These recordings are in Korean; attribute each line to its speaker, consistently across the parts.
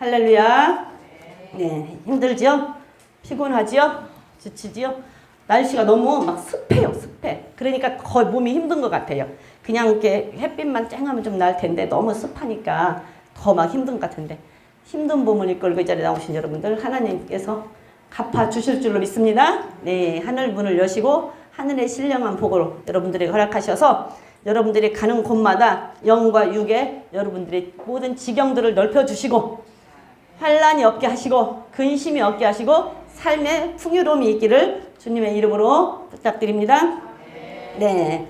Speaker 1: 할렐루야. 네, 힘들지요? 피곤하지요? 지치지요? 날씨가 너무 막 습해요, 습해. 그러니까 거의 몸이 힘든 것 같아요. 그냥 이렇게 햇빛만 쨍하면 좀 나을 텐데 너무 습하니까 더 막 힘든 것 같은데, 힘든 몸을 이끌고 이 자리에 나오신 여러분들 하나님께서 갚아주실 줄로 믿습니다. 네, 하늘 문을 여시고 하늘의 신령한 복으로 여러분들에게 허락하셔서 여러분들이 가는 곳마다 영과 육의 여러분들의 모든 지경들을 넓혀주시고 환난이 없게 하시고 근심이 없게 하시고 삶의 풍요로움이 있기를 주님의 이름으로 부탁드립니다. 네,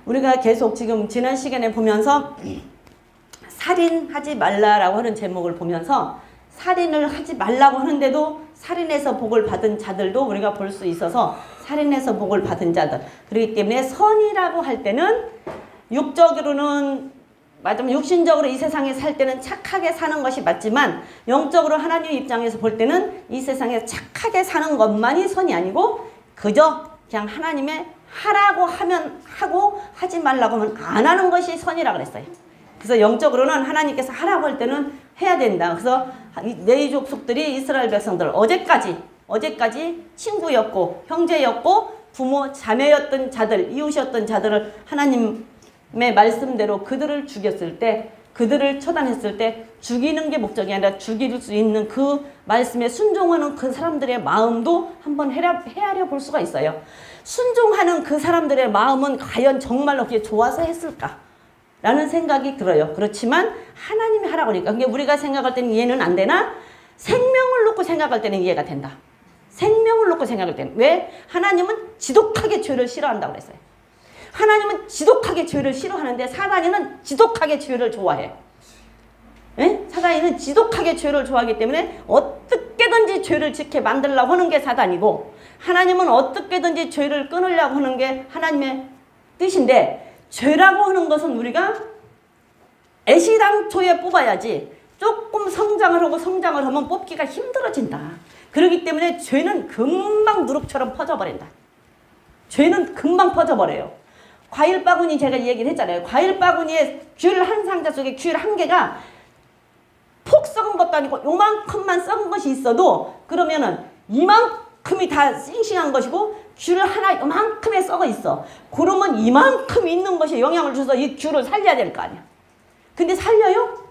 Speaker 1: 우리가 계속 지금 지난 시간에 보면서 살인하지 말라라고 하는 제목을 보면서 살인을 하지 말라고 하는데도 살인해서 복을 받은 자들도 우리가 볼 수 있어서 살인해서 복을 받은 자들, 그렇기 때문에 선이라고 할 때는 육적으로는 맞으면 육신적으로 이 세상에 살 때는 착하게 사는 것이 맞지만 영적으로 하나님 입장에서 볼 때는 이 세상에 착하게 사는 것만이 선이 아니고 그저 그냥 하나님의 하라고 하면 하고 하지 말라고 하면 안 하는 것이 선이라고 그랬어요. 그래서 영적으로는 하나님께서 하라고 할 때는 해야 된다. 그래서 네 족속들이 이스라엘 백성들 어제까지 친구였고 형제였고 부모 자매였던 자들, 이웃이었던 자들을 하나님의 말씀대로 그들을 죽였을 때, 그들을 처단했을 때 죽이는 게 목적이 아니라 죽일 수 있는 그 말씀에 순종하는 그 사람들의 마음도 한번 헤아려 볼 수가 있어요. 순종하는 그 사람들의 마음은 과연 정말로 그게 좋아서 했을까? 라는 생각이 들어요. 그렇지만 하나님이 하라고 하니까, 그게 우리가 생각할 때는 이해는 안 되나 생명을 놓고 생각할 때는 이해가 된다. 생명을 놓고 생각할 때는. 왜? 하나님은 지독하게 죄를 싫어한다고 그랬어요. 하나님은 지독하게 죄를 싫어하는데 사단이는 지독하게 죄를 좋아해. 에? 사단이는 지독하게 죄를 좋아하기 때문에 어떻게든지 죄를 짓게 만들려고 하는 게 사단이고, 하나님은 어떻게든지 죄를 끊으려고 하는 게 하나님의 뜻인데, 죄라고 하는 것은 우리가 애시당초에 뽑아야지 조금 성장을 하면 뽑기가 힘들어진다. 그렇기 때문에 죄는 금방 누룩처럼 퍼져버린다. 죄는 금방 퍼져버려요. 과일 바구니 제가 얘기를 했잖아요. 과일 바구니에 귤 한 상자 속에 귤 한 개가 푹 썩은 것도 아니고 요만큼만 썩은 것이 있어도 그러면은 이만큼이 다 싱싱한 것이고 귤 하나 요만큼에 썩어 있어. 그러면 이만큼 있는 것이 영향을 줘서 이 귤을 살려야 될 거 아니야. 근데 살려요?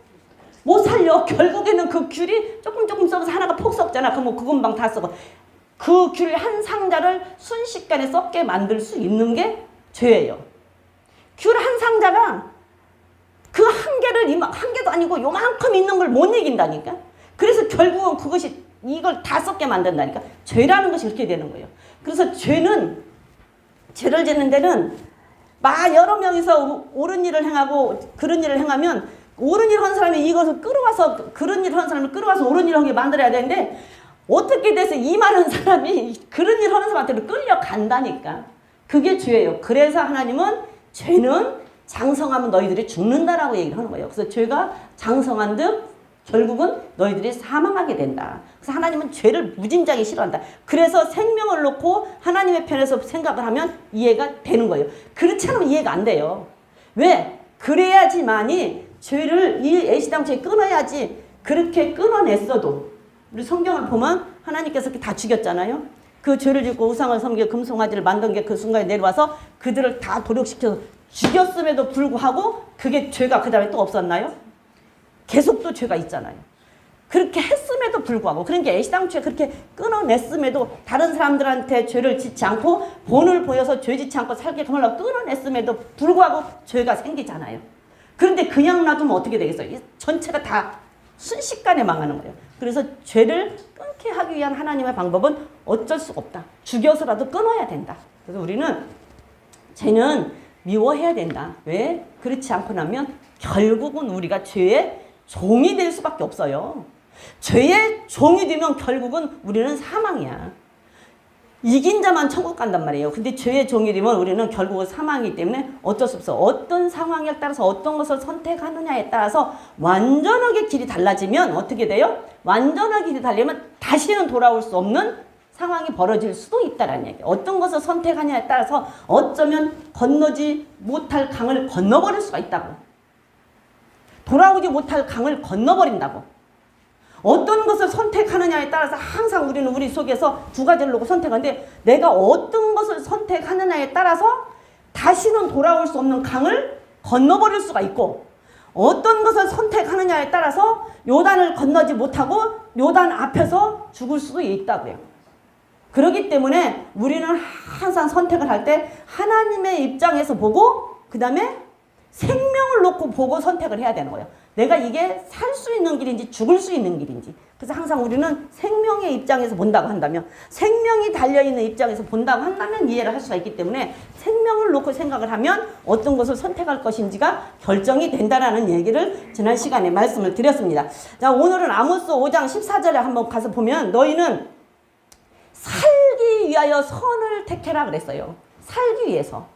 Speaker 1: 못 살려. 결국에는 그 귤이 조금 썩어서 하나가 폭 썩잖아. 그러면 그 금방 다 썩어. 그 귤 한 상자를 순식간에 썩게 만들 수 있는 게 죄예요. 귤 한 상자가 그 한 개를 한 개도 아니고 요만큼 있는 걸 못 이긴다니까. 그래서 결국은 그것이 이걸 다 썩게 만든다니까. 죄라는 것이 그렇게 되는 거예요. 그래서 죄는, 죄를 짓는 데는 막 여러 명이서 옳은 일을 행하고 그런 일을 행하면 옳은 일을 하는 사람이 이것을 끌어와서, 그런 일을 하는 사람을 끌어와서 옳은 일을 하게 만들어야 되는데 어떻게 돼서 이 많은 사람이 그런 일을 하는 사람한테로 끌려간다니까. 그게 죄예요. 그래서 하나님은 죄는 장성하면 너희들이 죽는다라고 얘기를 하는 거예요. 그래서 죄가 장성한 듯 결국은 너희들이 사망하게 된다. 그래서 하나님은 죄를 무진장에 싫어한다. 그래서 생명을 놓고 하나님의 편에서 생각을 하면 이해가 되는 거예요. 그렇지 않으면 이해가 안 돼요. 왜? 그래야지만이 죄를 이 애시당초에 끊어야지. 그렇게 끊어냈어도 우리 성경을 보면 하나님께서 다 죽였잖아요. 그 죄를 짓고 우상을 섬기고 금송아지를 만든 게 그 순간에 내려와서 그들을 다 도력시켜서 죽였음에도 불구하고 그게 죄가 그 다음에 또 없었나요? 계속 또 죄가 있잖아요. 그렇게 했음에도 불구하고, 그러니까 애시당초에 그렇게 끊어냈음에도 다른 사람들한테 죄를 짓지 않고 본을 보여서 죄 짓지 않고 살게 하려고 끊어냈음에도 불구하고 죄가 생기잖아요. 그런데 그냥 놔두면 어떻게 되겠어요? 이 전체가 다 순식간에 망하는 거예요. 그래서 죄를 끊게 하기 위한 하나님의 방법은 어쩔 수가 없다. 죽여서라도 끊어야 된다. 그래서 우리는 죄는 미워해야 된다. 왜? 그렇지 않고 나면 결국은 우리가 죄의 종이 될 수밖에 없어요. 죄의 종이 되면 결국은 우리는 사망이야. 이긴 자만 천국 간단 말이에요. 근데 죄의 종이 되면 우리는 결국은 사망이기 때문에 어쩔 수 없어. 어떤 상황에 따라서 어떤 것을 선택하느냐에 따라서 완전하게 길이 달라지면 어떻게 돼요? 완전하게 길이 달리면 다시는 돌아올 수 없는 상황이 벌어질 수도 있다라는 얘기예요. 어떤 것을 선택하냐에 따라서 어쩌면 건너지 못할 강을 건너버릴 수가 있다고. 돌아오지 못할 강을 건너버린다고. 어떤 것을 선택하느냐에 따라서 항상 우리는 우리 속에서 두 가지를 놓고 선택하는데 내가 어떤 것을 선택하느냐에 따라서 다시는 돌아올 수 없는 강을 건너버릴 수가 있고 어떤 것을 선택하느냐에 따라서 요단을 건너지 못하고 요단 앞에서 죽을 수도 있다고요. 그렇기 때문에 우리는 항상 선택을 할 때 하나님의 입장에서 보고 그 다음에 생명을 놓고 보고 선택을 해야 되는 거예요. 내가 이게 살 수 있는 길인지 죽을 수 있는 길인지. 그래서 항상 우리는 생명의 입장에서 본다고 한다면 생명이 달려있는 입장에서 본다고 한다면 이해를 할 수가 있기 때문에 생명을 놓고 생각을 하면 어떤 것을 선택할 것인지가 결정이 된다라는 얘기를 지난 시간에 말씀을 드렸습니다. 자, 오늘은 아모스 5장 14절에 한번 가서 보면 너희는 살기 위하여 선을 택해라 그랬어요. 살기 위해서.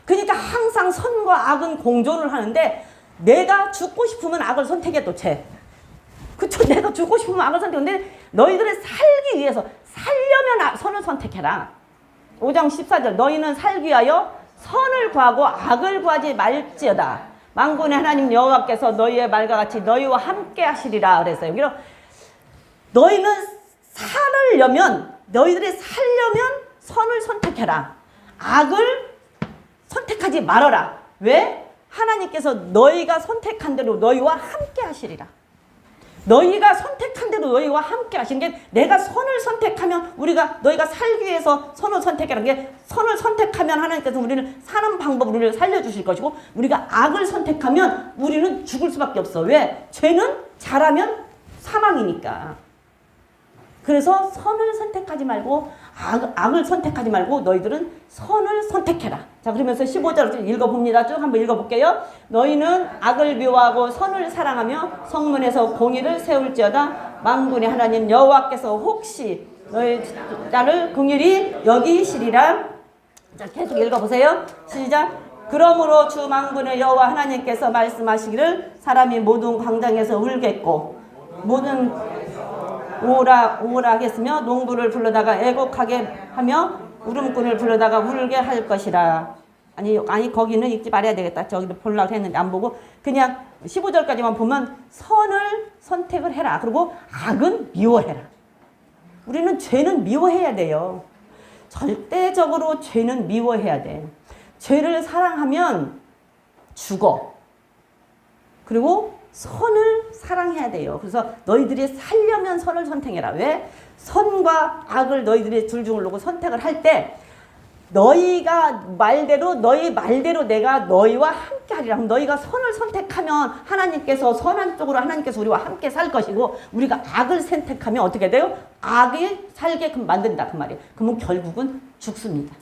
Speaker 1: 그러니까 항상 선과 악은 공존을 하는데 내가 죽고 싶으면 악을 선택해도 돼. 그쵸? 내가 죽고 싶으면 악을 선택하는데 너희들은 살기 위해서 살려면 선을 선택해라. 5장 14절 너희는 살기 위하여 선을 구하고 악을 구하지 말지어다. 만군의 하나님 여호와께서 너희의 말과 같이 너희와 함께 하시리라 그랬어요. 여기로 너희는 너희들이 살려면 선을 선택해라. 악을 선택하지 말아라. 왜? 하나님께서 너희가 선택한 대로 너희와 함께 하시리라. 너희가 선택한 대로 너희와 함께 하시는 게 내가 선을 선택하면 너희가 살기 위해서 선을 선택하는 게 선을 선택하면 하나님께서 우리는 사는 방법을 우리를 살려주실 것이고 우리가 악을 선택하면 우리는 죽을 수밖에 없어. 왜? 죄는 잘하면 사망이니까. 그래서 선을 선택하지 말고 악을 선택하지 말고 너희들은 선을 선택해라. 자, 그러면서 15절 읽어봅니다. 쭉 한번 읽어볼게요. 너희는 악을 미워하고 선을 사랑하며 성문에서 공의를 세울지어다. 만군의 하나님 여호와께서 혹시 너희 나를 긍휼히 여기시리라. 자, 계속 읽어보세요. 시작. 그러므로 주 만군의 여호와 하나님께서 말씀하시기를 사람이 모든 광장에서 울겠고 모든 오라 하겠으며 농부를 불러다가 애곡하게 하며 울음꾼을 불러다가 울게 할 것이라. 아니 거기는 읽지 말아야 되겠다. 저기도 보려고 했는데 안 보고 그냥 15절까지만 보면 선을 선택을 해라. 그리고 악은 미워해라. 우리는 죄는 미워해야 돼요. 절대적으로 죄는 미워해야 돼. 죄를 사랑하면 죽어. 그리고 선을 사랑해야 돼요. 그래서 너희들이 살려면 선을 선택해라. 왜? 선과 악을 너희들이 둘 중을 놓고 선택을 할 때 너희 말대로 내가 너희와 함께 하리라. 너희가 선을 선택하면 하나님께서 선한 쪽으로 하나님께서 우리와 함께 살 것이고 우리가 악을 선택하면 어떻게 돼요? 악이 살게끔 만든다 그 말이에요. 그러면 결국은 죽습니다.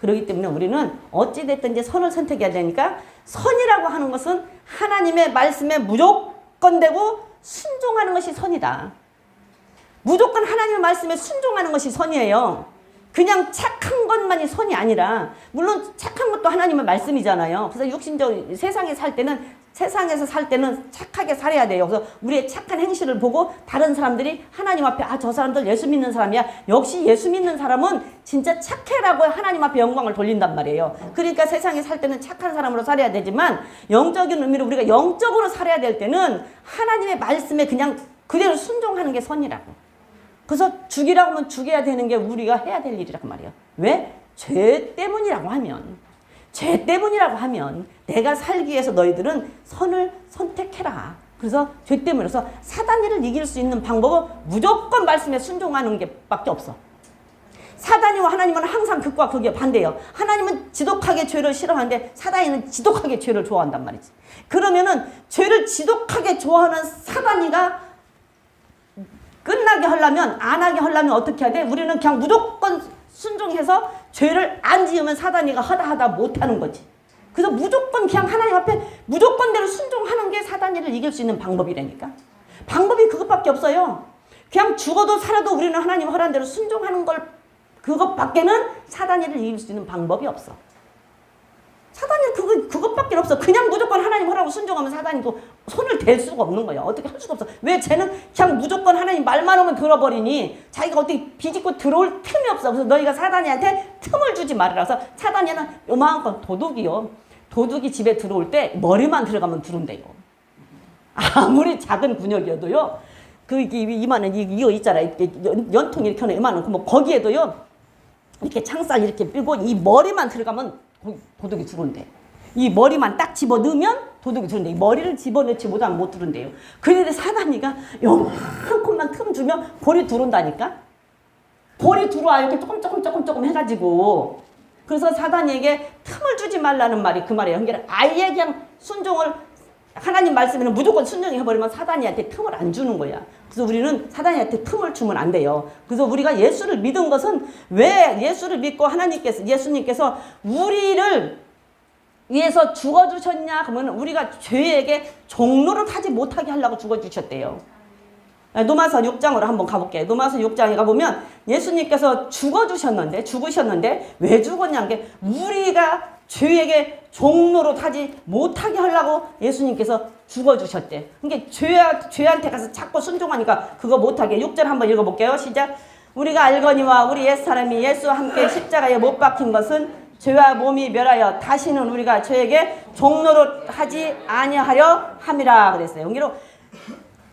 Speaker 1: 그렇기 때문에 우리는 어찌됐든지 선을 선택해야 되니까 선이라고 하는 것은 하나님의 말씀에 무조건 되고 순종하는 것이 선이다. 무조건 하나님의 말씀에 순종하는 것이 선이에요. 그냥 착한 것만이 선이 아니라 물론 착한 것도 하나님의 말씀이잖아요. 그래서 육신적 세상에서 살 때는 착하게 살아야 돼요. 그래서 우리의 착한 행실을 보고 다른 사람들이 하나님 앞에 저 사람들 예수 믿는 사람이야. 역시 예수 믿는 사람은 진짜 착해라고 하나님 앞에 영광을 돌린단 말이에요. 그러니까 세상에 살 때는 착한 사람으로 살아야 되지만 영적인 의미로 우리가 영적으로 살아야 될 때는 하나님의 말씀에 그냥 그대로 순종하는 게 선이라고. 그래서 죽이라고 하면 죽여야 되는 게 우리가 해야 될 일이라고 말이에요. 왜? 죄 때문이라고 하면 내가 살기 위해서 너희들은 선을 선택해라. 그래서 죄 때문에 그래서 사단이를 이길 수 있는 방법은 무조건 말씀에 순종하는 게 밖에 없어. 사단이와 하나님은 항상 극과 극이 반대예요. 하나님은 지독하게 죄를 싫어하는데 사단이는 지독하게 죄를 좋아한단 말이지. 그러면은 죄를 지독하게 좋아하는 사단이가 끝나게 하려면 안 하게 하려면 어떻게 해야 돼? 우리는 그냥 무조건 순종해서 죄를 안 지으면 사단이가 하다 못하는 거지. 그래서 무조건 그냥 하나님 앞에 무조건대로 순종하는 게 사단이를 이길 수 있는 방법이라니까. 방법이 그것밖에 없어요. 그냥 죽어도 살아도 우리는 하나님 허락한 대로 순종하는 걸 그것밖에는 사단이를 이길 수 있는 방법이 없어. 사단이 그것밖에 없어. 그냥 무조건 하나님 허락하고 순종하면 사단이 또 손을 댈 수가 없는 거야. 어떻게 할 수가 없어. 왜? 쟤는 그냥 무조건 하나님 말만 하면 들어버리니 자기가 어떻게 비집고 들어올 틈이 없어. 그래서 너희가 사단이한테 틈을 주지 말으라. 그래서 사단이는 요만큼 도둑이요. 도둑이 집에 들어올 때 머리만 들어가면 들어온대요. 아무리 작은 군역이어도요. 이만한 이거 있잖아. 이렇게 연통 이렇게 하는 이만한 뭐 거기에도요. 이렇게 창살 이렇게 삐고 이 머리만 들어가면 도둑이 들어온대. 이 머리만 딱 집어 넣으면 도둑이 들어온대. 이 머리를 집어넣지 못하면 못 들어온대요. 그런데 사단이가 요만한 컷만 틈 주면 볼이 들어온다니까. 볼이 들어와 이렇게 조금 해가지고. 그래서 사단에게 틈을 주지 말라는 말이 그 말이에요. 그러니까 아예 그냥 순종을 하나님 말씀에는 무조건 순종해버리면 사단이한테 틈을 안 주는 거야. 그래서 우리는 사단이한테 틈을 주면 안 돼요. 그래서 우리가 예수를 믿은 것은 왜 예수를 믿고 예수님께서 우리를 위해서 죽어주셨냐? 그러면 우리가 죄에게 종로를 타지 못하게 하려고 죽어주셨대요. 로마서 6장으로 한번 가볼게요. 로마서 6장에 가보면 예수님께서 죽으셨는데 왜 죽었냐는 게 우리가 죄에게 종로로 타지 못하게 하려고 예수님께서 죽어주셨대. 그러니까 죄한테 가서 자꾸 순종하니까 그거 못하게. 6절 한번 읽어볼게요. 시작. 우리가 알거니와 우리 옛사람이 예수와 함께 십자가에 못 박힌 것은 죄와 몸이 멸하여 다시는 우리가 죄에게 종로로 하지 아니하려 함이라 그랬어요. 여기로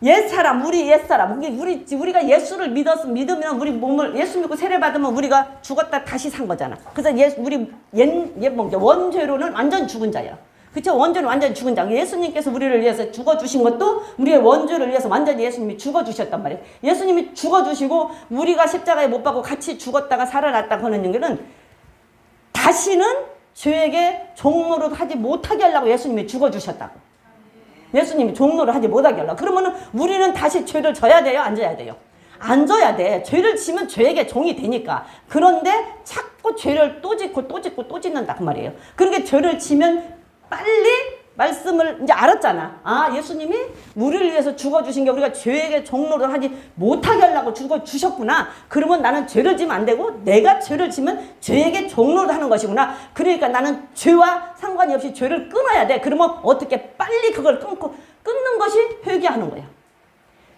Speaker 1: 옛사람, 우리 옛사람, 우리가 예수를 믿으면 우리 몸을 예수 믿고 세례 받으면 우리가 죽었다 다시 산 거잖아. 그래서 우리 원죄로는 완전 죽은 자야. 그쵸? 원죄는 완전 죽은 자. 예수님께서 우리를 위해서 죽어주신 것도 우리의 원죄를 위해서 완전히 예수님이 죽어주셨단 말이에요. 예수님이 죽어주시고 우리가 십자가에 못 박고 같이 죽었다가 살아났다고 하는 얘기는 다시는 죄에게 종로를 하지 못하게 하려고 예수님이 죽어주셨다고. 예수님이 종로를 하지 못하게 하려고. 그러면은 우리는 다시 죄를 져야 돼요? 안 져야 돼요? 안 져야 돼. 죄를 지면 죄에게 종이 되니까. 그런데 자꾸 죄를 또 짓는다 그 말이에요. 그러니까 죄를 지면 빨리 말씀을 이제 알았잖아. 아, 예수님이 우리를 위해서 죽어주신 게 우리가 죄에게 종로를 하지 못하게 하려고 죽어주셨구나. 그러면 나는 죄를 지면 안 되고 내가 죄를 지면 죄에게 종로를 하는 것이구나. 그러니까 나는 죄와 상관이 없이 죄를 끊어야 돼. 그러면 어떻게 빨리 그걸 끊는 것이 회개하는 거야.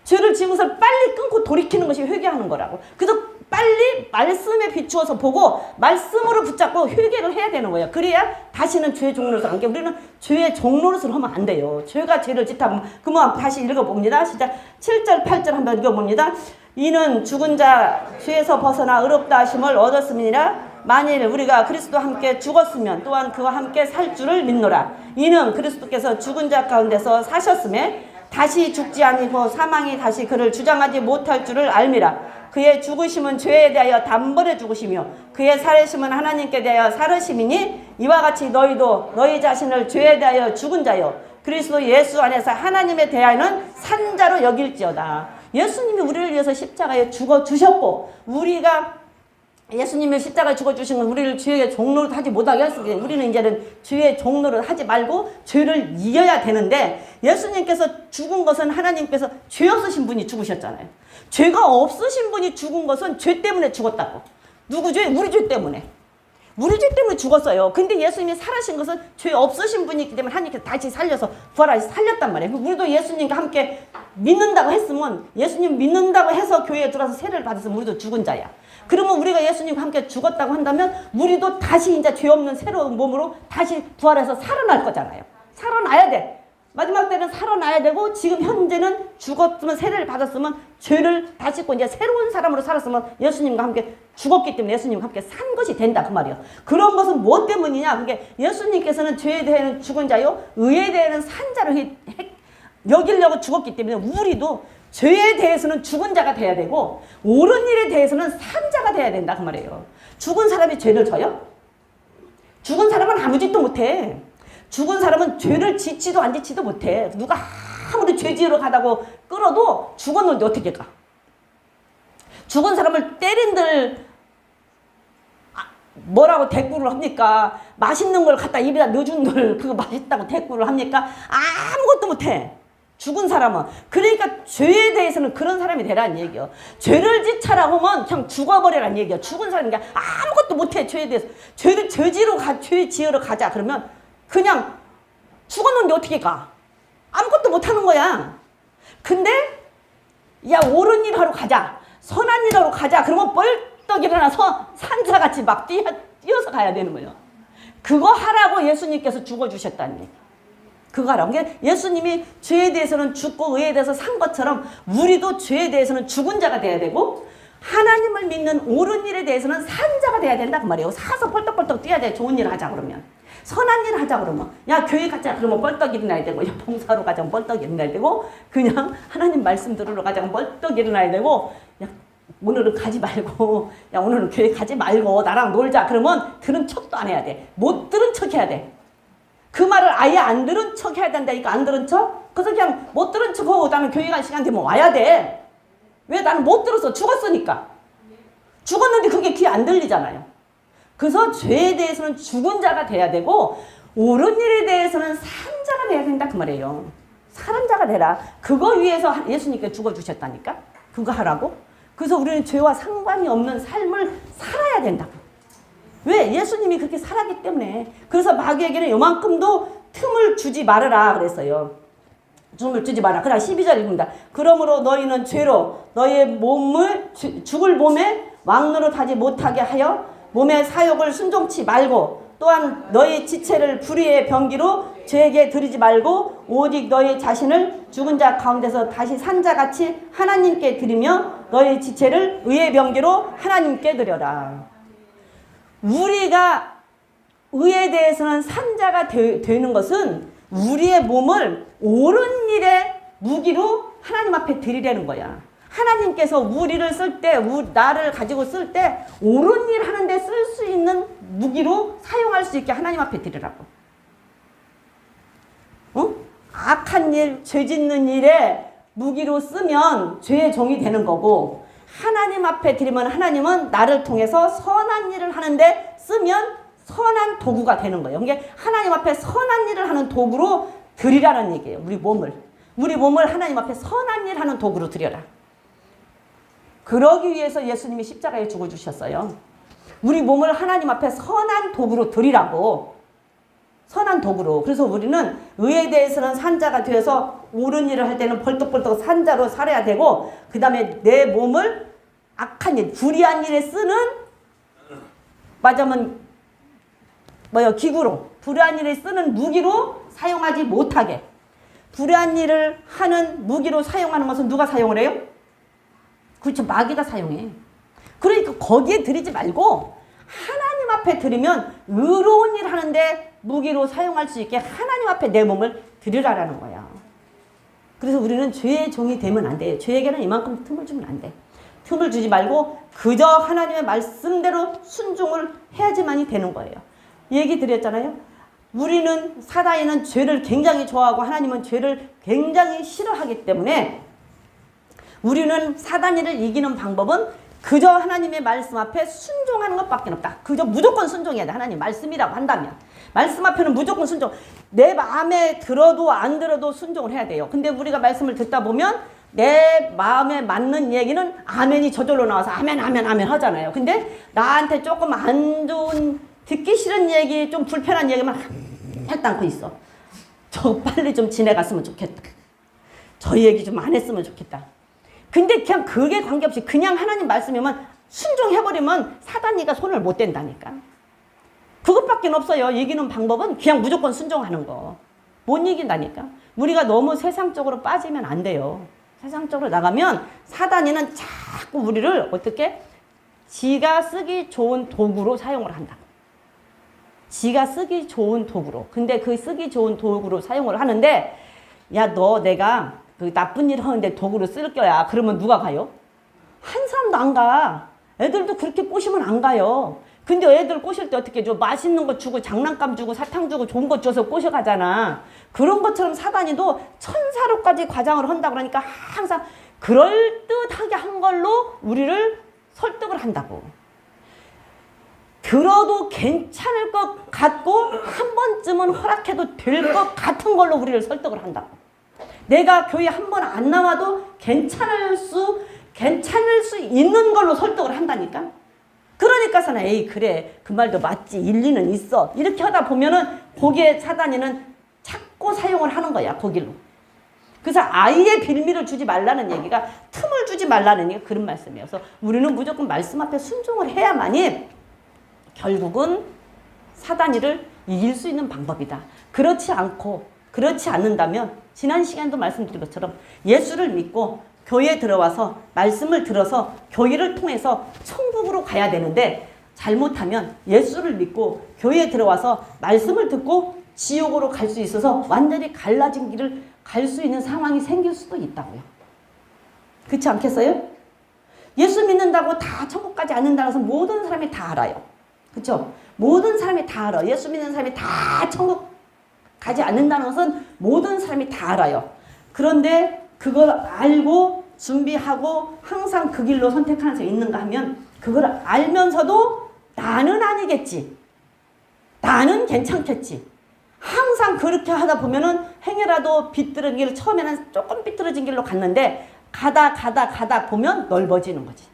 Speaker 1: 죄를 지면서 빨리 끊고 돌이키는 것이 회개하는 거라고. 그래서 빨리 말씀에 비추어서 보고 말씀으로 붙잡고 회개를 해야 되는 거예요. 그래야 다시는 죄의 종로릇을 안 게. 우리는 죄의 종로릇을 하면 안 돼요. 죄가 죄를 짓다. 그러면 다시 읽어봅니다. 시작. 7절 8절 한번 읽어봅니다. 이는 죽은 자 죄에서 벗어나 의롭다 하심을 얻었음이니라. 만일 우리가 그리스도와 함께 죽었으면 또한 그와 함께 살 줄을 믿노라. 이는 그리스도께서 죽은 자 가운데서 사셨음에 다시 죽지 아니고 사망이 다시 그를 주장하지 못할 줄을 알미라. 그의 죽으심은 죄에 대하여 단번에 죽으시며 그의 살으심은 하나님께 대하여 살으심이니 이와 같이 너희도 너희 자신을 죄에 대하여 죽은 자요 그리스도 예수 안에서 하나님에 대하여는 산 자로 여길지어다. 예수님이 우리를 위해서 십자가에 죽어주셨고 우리가 예수님의 십자가에 죽어주신 건 우리를 죄의 종로를 하지 못하게 했으니 우리는 이제는 죄의 종로를 하지 말고 죄를 이겨야 되는데 예수님께서 죽은 것은 하나님께서 죄 없으신 분이 죽으셨잖아요. 죄가 없으신 분이 죽은 것은 죄 때문에 죽었다고. 누구 죄? 우리 죄 때문에. 우리 죄 때문에 죽었어요. 근데 예수님이 살아신 것은 죄 없으신 분이기 때문에 하나님께서 다시 살려서 부활하셔서 살렸단 말이에요. 우리도 예수님과 함께 믿는다고 했으면 예수님 믿는다고 해서 교회에 들어와서 세례를 받았으면 우리도 죽은 자야. 그러면 우리가 예수님과 함께 죽었다고 한다면 우리도 다시 이제 죄 없는 새로운 몸으로 다시 부활해서 살아날 거잖아요. 살아나야 돼. 마지막 때는 살아나야 되고 지금 현재는 죽었으면 세례를 받았으면 죄를 다 씻고 이제 새로운 사람으로 살았으면 예수님과 함께 죽었기 때문에 예수님과 함께 산 것이 된다 그 말이에요. 그런 것은 무엇 때문이냐? 그게 예수님께서는 죄에 대해서는 죽은 자요 의에 대해서는 산 자로 여기려고 죽었기 때문에 우리도 죄에 대해서는 죽은 자가 돼야 되고 옳은 일에 대해서는 산 자가 돼야 된다 그 말이에요. 죽은 사람이 죄를 져요? 죽은 사람은 아무 짓도 못해. 죽은 사람은 죄를 짓지도 안 짓지도 못해. 누가 아무리 죄 지으러 가다고 끌어도 죽었는데 어떻게 가? 죽은 사람을 때린들 뭐라고 대꾸를 합니까? 맛있는 걸 갖다 입에다 넣어준들 그거 맛있다고 대꾸를 합니까? 아무것도 못해. 죽은 사람은. 그러니까 죄에 대해서는 그런 사람이 되라는 얘기요. 죄를 짓자라고 하면 그냥 죽어버리라는 얘기야. 죽은 사람이 아무것도 못해. 죄에 대해서. 죄 지으러 가자. 그러면 그냥 죽었는데 어떻게 가? 아무것도 못하는 거야. 근데 야 옳은 일 하러 가자. 선한 일 하러 가자. 그러면 벌떡 일어나서 산사같이 막 뛰어서 가야 되는 거예요. 그거 하라고 예수님께서 죽어주셨다는 얘기. 그거라고. 예수님이 죄에 대해서는 죽고 의에 대해서 산 것처럼 우리도 죄에 대해서는 죽은 자가 돼야 되고 하나님을 믿는 옳은 일에 대해서는 산 자가 돼야 된다 그 말이에요. 사서 뻘떡뻘떡 뛰어야 돼. 좋은 일을 하자 그러면. 선한 일을 하자 그러면. 야 교회 가자 그러면 뻘떡 일어나야 되고, 야 봉사로 가자면 뻘떡 일어나야 되고, 그냥 하나님 말씀 들으러 가자면 뻘떡 일어나야 되고, 야 오늘은 가지 말고, 야 오늘은 교회 가지 말고 나랑 놀자 그러면 들은 척도 안 해야 돼. 못 들은 척 해야 돼. 그 말을 아예 안 들은 척 해야 된다니까. 안 들은 척? 그래서 그냥 못 들은 척하고 나는 교회 갈 시간 되면 와야 돼. 왜? 나는 못 들었어. 죽었으니까. 죽었는데 그게 귀에 안 들리잖아요. 그래서 죄에 대해서는 죽은 자가 돼야 되고 옳은 일에 대해서는 산 자가 돼야 된다 그 말이에요. 사는 자가 되라. 그거 위해서 예수님께 죽어주셨다니까. 그거 하라고. 그래서 우리는 죄와 상관이 없는 삶을 살아야 된다고. 왜? 예수님이 그렇게 살았기 때문에. 그래서 마귀에게는 요만큼도 틈을 주지 말아라 그랬어요. 틈을 주지 마라. 그다음 12절 읽습니다. 그러므로 너희는 죄로 너희의 몸을 죽을 몸에 왕노릇하지 못하게 하여 몸의 사욕을 순종치 말고 또한 너희 지체를 불의의 병기로 죄에게 드리지 말고 오직 너희 자신을 죽은 자 가운데서 다시 산 자같이 하나님께 드리며 너희 지체를 의의 병기로 하나님께 드려라. 우리가 의에 대해서는 산 자가 되는 것은 우리의 몸을 옳은 일의 무기로 하나님 앞에 드리려는 거야. 하나님께서 우리를 쓸 때, 나를 가지고 쓸 때 옳은 일 하는데 쓸 수 있는 무기로 사용할 수 있게 하나님 앞에 드리라고. 악한 일, 죄 짓는 일에 무기로 쓰면 죄의 종이 되는 거고, 하나님 앞에 드리면 하나님은 나를 통해서 선한 일을 하는데 쓰면 선한 도구가 되는 거예요. 이게 하나님 앞에 선한 일을 하는 도구로 드리라는 얘기예요. 우리 몸을 하나님 앞에 선한 일 하는 도구로 드려라. 그러기 위해서 예수님이 십자가에 죽어주셨어요. 우리 몸을 하나님 앞에 선한 도구로 드리라고. 선한 도구로. 그래서 우리는 의에 대해서는 산자가 되어서 옳은 일을 할 때는 벌떡벌떡 산자로 살아야 되고, 그 다음에 내 몸을 악한 일, 불의한 일에 쓰는, 맞으면 기구로, 불의한 일에 쓰는 무기로 사용하지 못하게. 불의한 일을 하는 무기로 사용하는 것은 누가 사용을 해요? 그렇죠. 마귀가 사용해. 그러니까 거기에 드리지 말고 하나님 앞에 드리면 의로운 일 하는데 무기로 사용할 수 있게 하나님 앞에 내 몸을 드리라라는 거야. 그래서 우리는 죄의 종이 되면 안 돼요. 죄에게는 이만큼 틈을 주면 안 돼. 틈을 주지 말고 그저 하나님의 말씀대로 순종을 해야지만이 되는 거예요. 얘기 드렸잖아요. 우리는 사단이는 죄를 굉장히 좋아하고 하나님은 죄를 굉장히 싫어하기 때문에 우리는 사단이를 이기는 방법은 그저 하나님의 말씀 앞에 순종하는 것밖에 없다. 그저 무조건 순종해야 돼. 하나님 말씀이라고 한다면. 말씀 앞에는 무조건 순종. 내 마음에 들어도 안 들어도 순종을 해야 돼요. 근데 우리가 말씀을 듣다 보면 내 마음에 맞는 얘기는 아멘이 저절로 나와서 아멘 아멘 아멘 하잖아요. 근데 나한테 조금 안 좋은, 듣기 싫은 얘기, 좀 불편한 얘기만 할 않고 있어. 저 빨리 좀 지내갔으면 좋겠다. 저 얘기 좀 안 했으면 좋겠다. 근데 그냥 그게 관계없이 그냥 하나님 말씀이면 순종해버리면 사단이가 손을 못 댄다니까. 그것밖에 없어요. 이기는 방법은 그냥 무조건 순종하는 거. 못 이긴다니까. 우리가 너무 세상적으로 빠지면 안 돼요. 세상적으로 나가면 사단이는 자꾸 우리를 어떻게? 지가 쓰기 좋은 도구로 사용을 한다. 지가 쓰기 좋은 도구로. 근데 그 쓰기 좋은 도구로 사용을 하는데, 야, 너 내가 그 나쁜 일 하는데 도구로 쓸 거야. 그러면 누가 가요? 한 사람도 안 가. 애들도 그렇게 꼬시면 안 가요. 근데 애들 꼬실 때 어떻게 줘? 맛있는 거 주고 장난감 주고 사탕 주고 좋은 거 줘서 꼬셔가잖아. 그런 것처럼 사단이도 천사로까지 과장을 한다 그러니까 항상 그럴듯하게 한 걸로 우리를 설득을 한다고. 들어도 괜찮을 것 같고 한 번쯤은 허락해도 될 것 같은 걸로 우리를 설득을 한다고. 내가 교회 한 번 안 나와도 괜찮을 수 있는 걸로 설득을 한다니까. 그러니까서는 에이 그래 그 말도 맞지 일리는 있어 이렇게 하다 보면은 거기에 사단이는 자꾸 사용을 하는 거야 거길로. 그래서 아예 빌미를 주지 말라는 얘기가, 틈을 주지 말라는 얘기가 그런 말씀이어서 우리는 무조건 말씀 앞에 순종을 해야만이 결국은 사단이를 이길 수 있는 방법이다. 그렇지 않고 그렇지 않는다면 지난 시간에도 말씀드린 것처럼 예수를 믿고 교회에 들어와서 말씀을 들어서 교회를 통해서 천국으로 가야 되는데 잘못하면 예수를 믿고 교회에 들어와서 말씀을 듣고 지옥으로 갈 수 있어서 완전히 갈라진 길을 갈 수 있는 상황이 생길 수도 있다고요. 그렇지 않겠어요? 예수 믿는다고 다 천국까지 안 된다는 것은 모든 사람이 다 알아요. 그렇죠? 모든 사람이 다 알아. 예수 믿는 사람이 다 천국 가지 않는다는 것은 모든 사람이 다 알아요. 그런데 그걸 알고 준비하고 항상 그 길로 선택하는 사람이 있는가 하면 그걸 알면서도 나는 아니겠지. 나는 괜찮겠지. 항상 그렇게 하다 보면은 행여라도 비뚤어진 길을 처음에는 조금 비뚤어진 길로 갔는데 가다 보면 넓어지는 거지.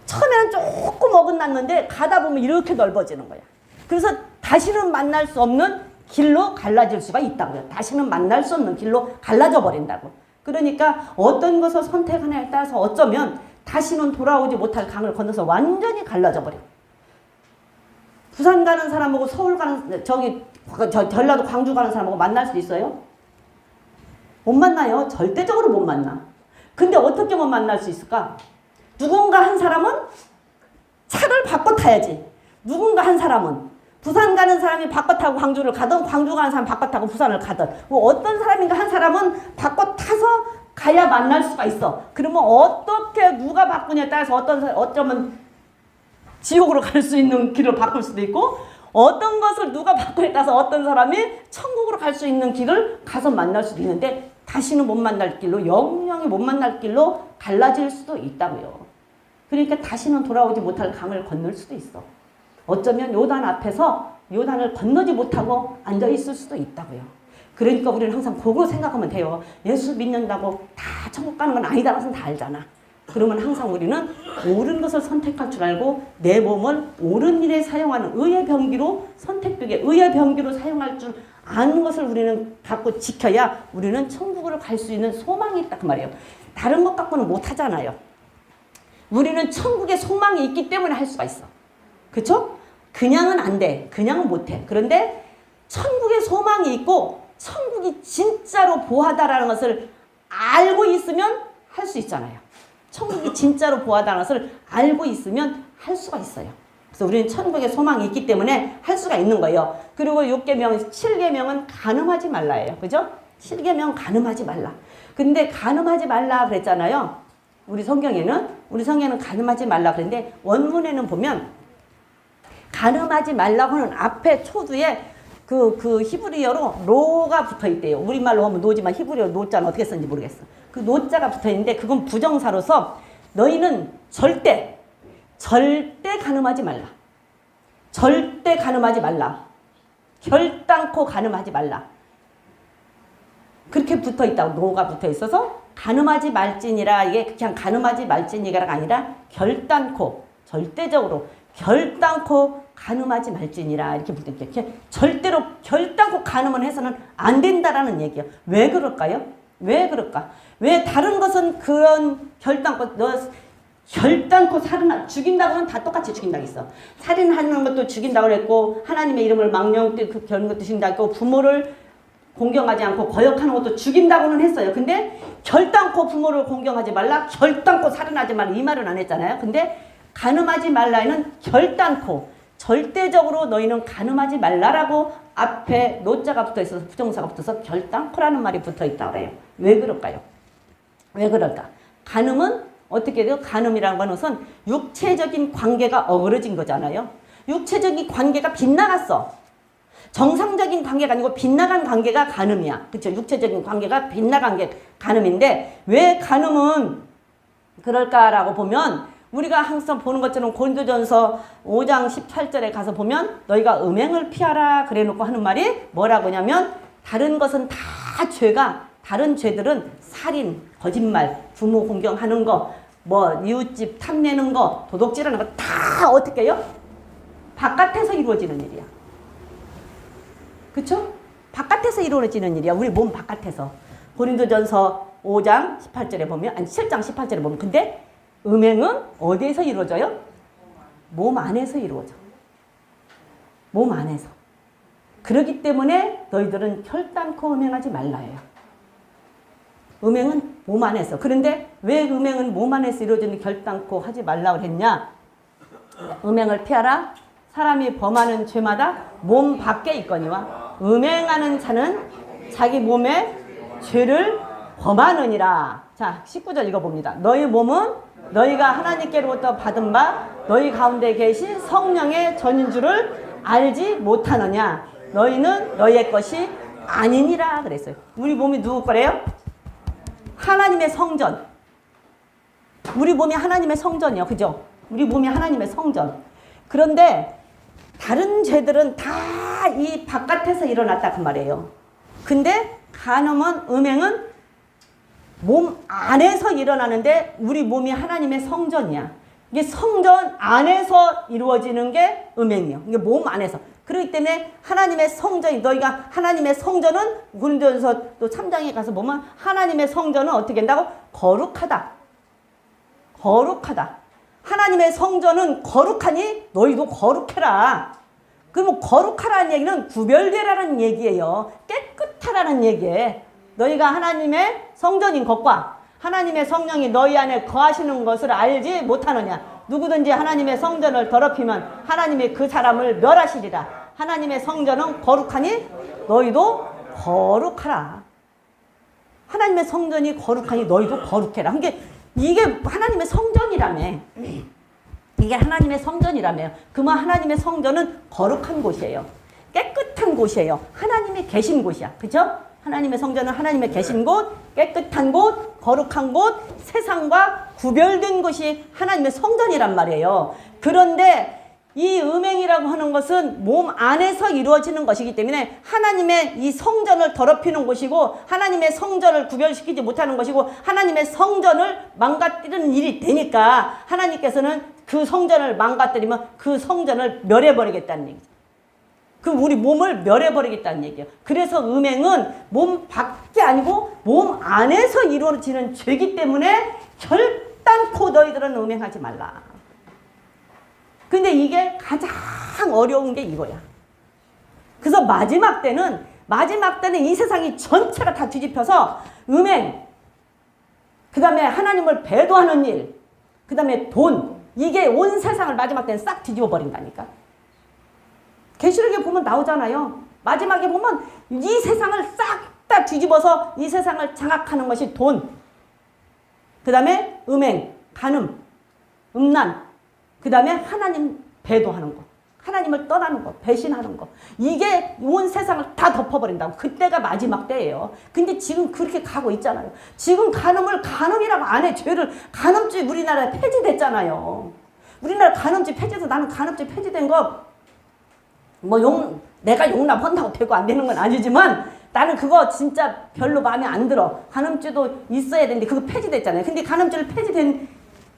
Speaker 1: 처음에는 조금 어긋났는데 가다 보면 이렇게 넓어지는 거야. 그래서 다시는 만날 수 없는 길로 갈라질 수가 있다고요. 다시는 만날 수 없는 길로 갈라져 버린다고. 그러니까 어떤 것을 선택하냐에 따라서 어쩌면 다시는 돌아오지 못할 강을 건너서 완전히 갈라져 버려. 부산 가는 사람하고 서울 가는 전라도 광주 가는 사람하고 만날 수 있어요? 못 만나요. 절대적으로 못 만나. 근데 어떻게 못 만날 수 있을까? 누군가 한 사람은 차를 바꿔 타야지. 누군가 한 사람은 부산 가는 사람이 바꿔 타고 광주를 가든 광주 가는 사람이 바꿔 타고 부산을 가든 뭐 어떤 사람인가 한 사람은 바꿔 타서 가야 만날 수가 있어. 그러면 어떻게 누가 바꾸냐에 따라서 어쩌면 지옥으로 갈 수 있는 길을 바꿀 수도 있고 어떤 것을 누가 바꾸냐에 따라서 어떤 사람이 천국으로 갈 수 있는 길을 가서 만날 수도 있는데 다시는 못 만날 길로 영영이 못 만날 길로 갈라질 수도 있다고요. 그러니까 다시는 돌아오지 못할 강을 건널 수도 있어. 어쩌면 요단 앞에서 요단을 건너지 못하고 앉아있을 수도 있다고요. 그러니까 우리는 항상 그거 생각하면 돼요. 예수 믿는다고 다 천국 가는 건 아니다라는 것은 다 알잖아. 그러면 항상 우리는 옳은 것을 선택할 줄 알고 내 몸을 옳은 일에 사용하는 의의 병기로 선택되게 의의 병기로 사용할 줄 아는 것을 우리는 갖고 지켜야 우리는 천국으로 갈 수 있는 소망이 있다 그 말이에요. 다른 것 갖고는 못 하잖아요. 우리는 천국에 소망이 있기 때문에 할 수가 있어. 그렇죠? 그냥은 안 돼. 그냥은 못 해. 그런데 천국에 소망이 있고 천국이 진짜로 보하다라는 것을 알고 있으면 할 수 있잖아요. 천국이 진짜로 보하다는 것을 알고 있으면 할 수가 있어요. 그래서 우리는 천국에 소망이 있기 때문에 할 수가 있는 거예요. 그리고 6계명, 7계명은 간음하지 말라예요. 그죠? 7계명 간음하지 말라. 근데 간음하지 말라 그랬잖아요. 우리 성경에는 간음하지 말라 그랬는데 원문에는 보면 간음하지 말라고 하는 앞에 초두에 그 히브리어로 로가 붙어 있대요. 우리말로 하면 노지만 히브리어 노자는 어떻게 썼는지 모르겠어. 그 노자가 붙어 있는데 그건 부정사로서 너희는 절대 간음하지 말라. 절대 간음하지 말라. 결단코 간음하지 말라. 그렇게 붙어 있다고 노가 붙어 있어서 간음하지 말지니라. 이게 그냥 간음하지 말지니라가 아니라 결단코 절대적으로 결단코 간음하지 말지니라 이렇게 붙어 있게 절대로 결단코 간음을 해서는 안 된다라는 얘기예요. 왜 그럴까요? 왜 그럴까? 왜 다른 것은 그런 결단코 살인 죽인다고 하면 다 똑같이 죽인다고 했어. 살인하는 것도 죽인다고 그랬고 하나님의 이름을 망령 겨는 것도 죽인다고 했고 부모를 공경하지 않고 거역하는 것도 죽인다고는 했어요. 근데 결단코 부모를 공경하지 말라, 결단코 살인하지 말라 이 말은 안 했잖아요. 근데 간음하지 말라에는 결단코 절대적으로 너희는 간음하지 말라라고 앞에 노자가 붙어 있어서 부정사가 붙어서 결단코라는 말이 붙어 있다고 그래요. 왜 그럴까요? 왜 그럴까? 간음은 어떻게 돼요? 간음이라는 것은 육체적인 관계가 어그러진 거잖아요. 육체적인 관계가 빗나갔어. 정상적인 관계가 아니고 빗나간 관계가 간음이야. 그렇죠? 육체적인 관계가 빗나간 게 간음인데 왜 간음은 그럴까라고 보면 우리가 항상 보는 것처럼 고린도전서 5장 18절에 가서 보면 너희가 음행을 피하라 그래 놓고 하는 말이 뭐라고 하냐면 다른 것은 다 죄가 다른 죄들은 살인, 거짓말, 부모 공경하는 거, 뭐 이웃집 탐내는 거, 도둑질하는 거 다 어떻게 해요? 바깥에서 이루어지는 일이야. 그쵸? 바깥에서 이루어지는 일이야. 우리 몸 바깥에서. 고린도전서 5장 18절에 보면, 아니 7장 18절에 보면, 근데 음행은 어디에서 이루어져요? 몸 안에서 이루어져. 몸 안에서. 그렇기 때문에 너희들은 결단코 음행하지 말라예요. 음행은 몸 안에서. 그런데 왜 음행은 몸 안에서 이루어지는 결단코 하지 말라고 했냐? 음행을 피하라. 사람이 범하는 죄마다 몸 밖에 있거니와 음행하는 자는 자기 몸에 죄를 범하느니라. 자, 19절 읽어봅니다. 너희 몸은 너희가 하나님께로부터 받은 바 너희 가운데 계신 성령의 전인 줄을 알지 못하느냐. 너희는 너희의 것이 아니니라 그랬어요. 우리 몸이 누구 거래요? 하나님의 성전. 우리 몸이 하나님의 성전이요. 그죠? 우리 몸이 하나님의 성전. 그런데 다른 죄들은 다 이 바깥에서 일어났다 그 말이에요. 근데 간음은, 음행은 몸 안에서 일어나는데 우리 몸이 하나님의 성전이야. 이게 성전 안에서 이루어지는 게 음행이요. 이게 몸 안에서. 그렇기 때문에 하나님의 성전이, 너희가 하나님의 성전은 고린도전서 또 3장에 가서 보면 하나님의 성전은 어떻게 한다고? 거룩하다. 거룩하다. 하나님의 성전은 거룩하니 너희도 거룩해라. 그러면 거룩하라는 얘기는 구별되라는 얘기예요. 깨끗하라는 얘기예요. 너희가 하나님의 성전인 것과 하나님의 성령이 너희 안에 거하시는 것을 알지 못하느냐. 누구든지 하나님의 성전을 더럽히면 하나님이 그 사람을 멸하시리라. 하나님의 성전은 거룩하니 너희도 거룩하라. 하나님의 성전이 거룩하니 너희도 거룩해라. 그러니까 이게 하나님의 성전이라며. 이게 하나님의 성전이라며. 그만 하나님의 성전은 거룩한 곳이에요. 깨끗한 곳이에요. 하나님이 계신 곳이야. 그죠? 하나님의 성전은 하나님의 계신 곳, 깨끗한 곳, 거룩한 곳, 세상과 구별된 곳이 하나님의 성전이란 말이에요. 그런데 이 음행이라고 하는 것은 몸 안에서 이루어지는 것이기 때문에 하나님의 이 성전을 더럽히는 곳이고 하나님의 성전을 구별시키지 못하는 것이고 하나님의 성전을 망가뜨리는 일이 되니까 하나님께서는 그 성전을 망가뜨리면 그 성전을 멸해버리겠다는 얘기죠. 그 우리 몸을 멸해버리겠다는 얘기예요. 그래서 음행은 몸 밖이 아니고 몸 안에서 이루어지는 죄이기 때문에 결단코 너희들은 음행하지 말라. 근데 이게 가장 어려운 게 이거야. 그래서 마지막 때는 이 세상이 전체가 다 뒤집혀서 음행, 그 다음에 하나님을 배도하는 일, 그 다음에 돈, 이게 온 세상을 마지막 때는 싹 뒤집어 버린다니까. 계시록에 보면 나오잖아요. 마지막에 보면 이 세상을 싹 다 뒤집어서 이 세상을 장악하는 것이 돈, 그 다음에 음행, 간음, 음란, 그 다음에 하나님 배도하는 거, 하나님을 떠나는 거, 배신하는 거. 이게 온 세상을 다 덮어버린다고. 그때가 마지막 때예요. 근데 지금 그렇게 가고 있잖아요. 지금 간음을 간음이라고 안 해. 죄를 간음죄 우리나라에 폐지됐잖아요. 우리나라 간음죄 폐지돼서 나는 간음죄 폐지된 거 내가 용납한다고 되고 안 되는 건 아니지만 나는 그거 진짜 별로 마음에 안 들어. 간음죄도 있어야 되는데 그거 폐지됐잖아요. 근데 간음죄를 폐지된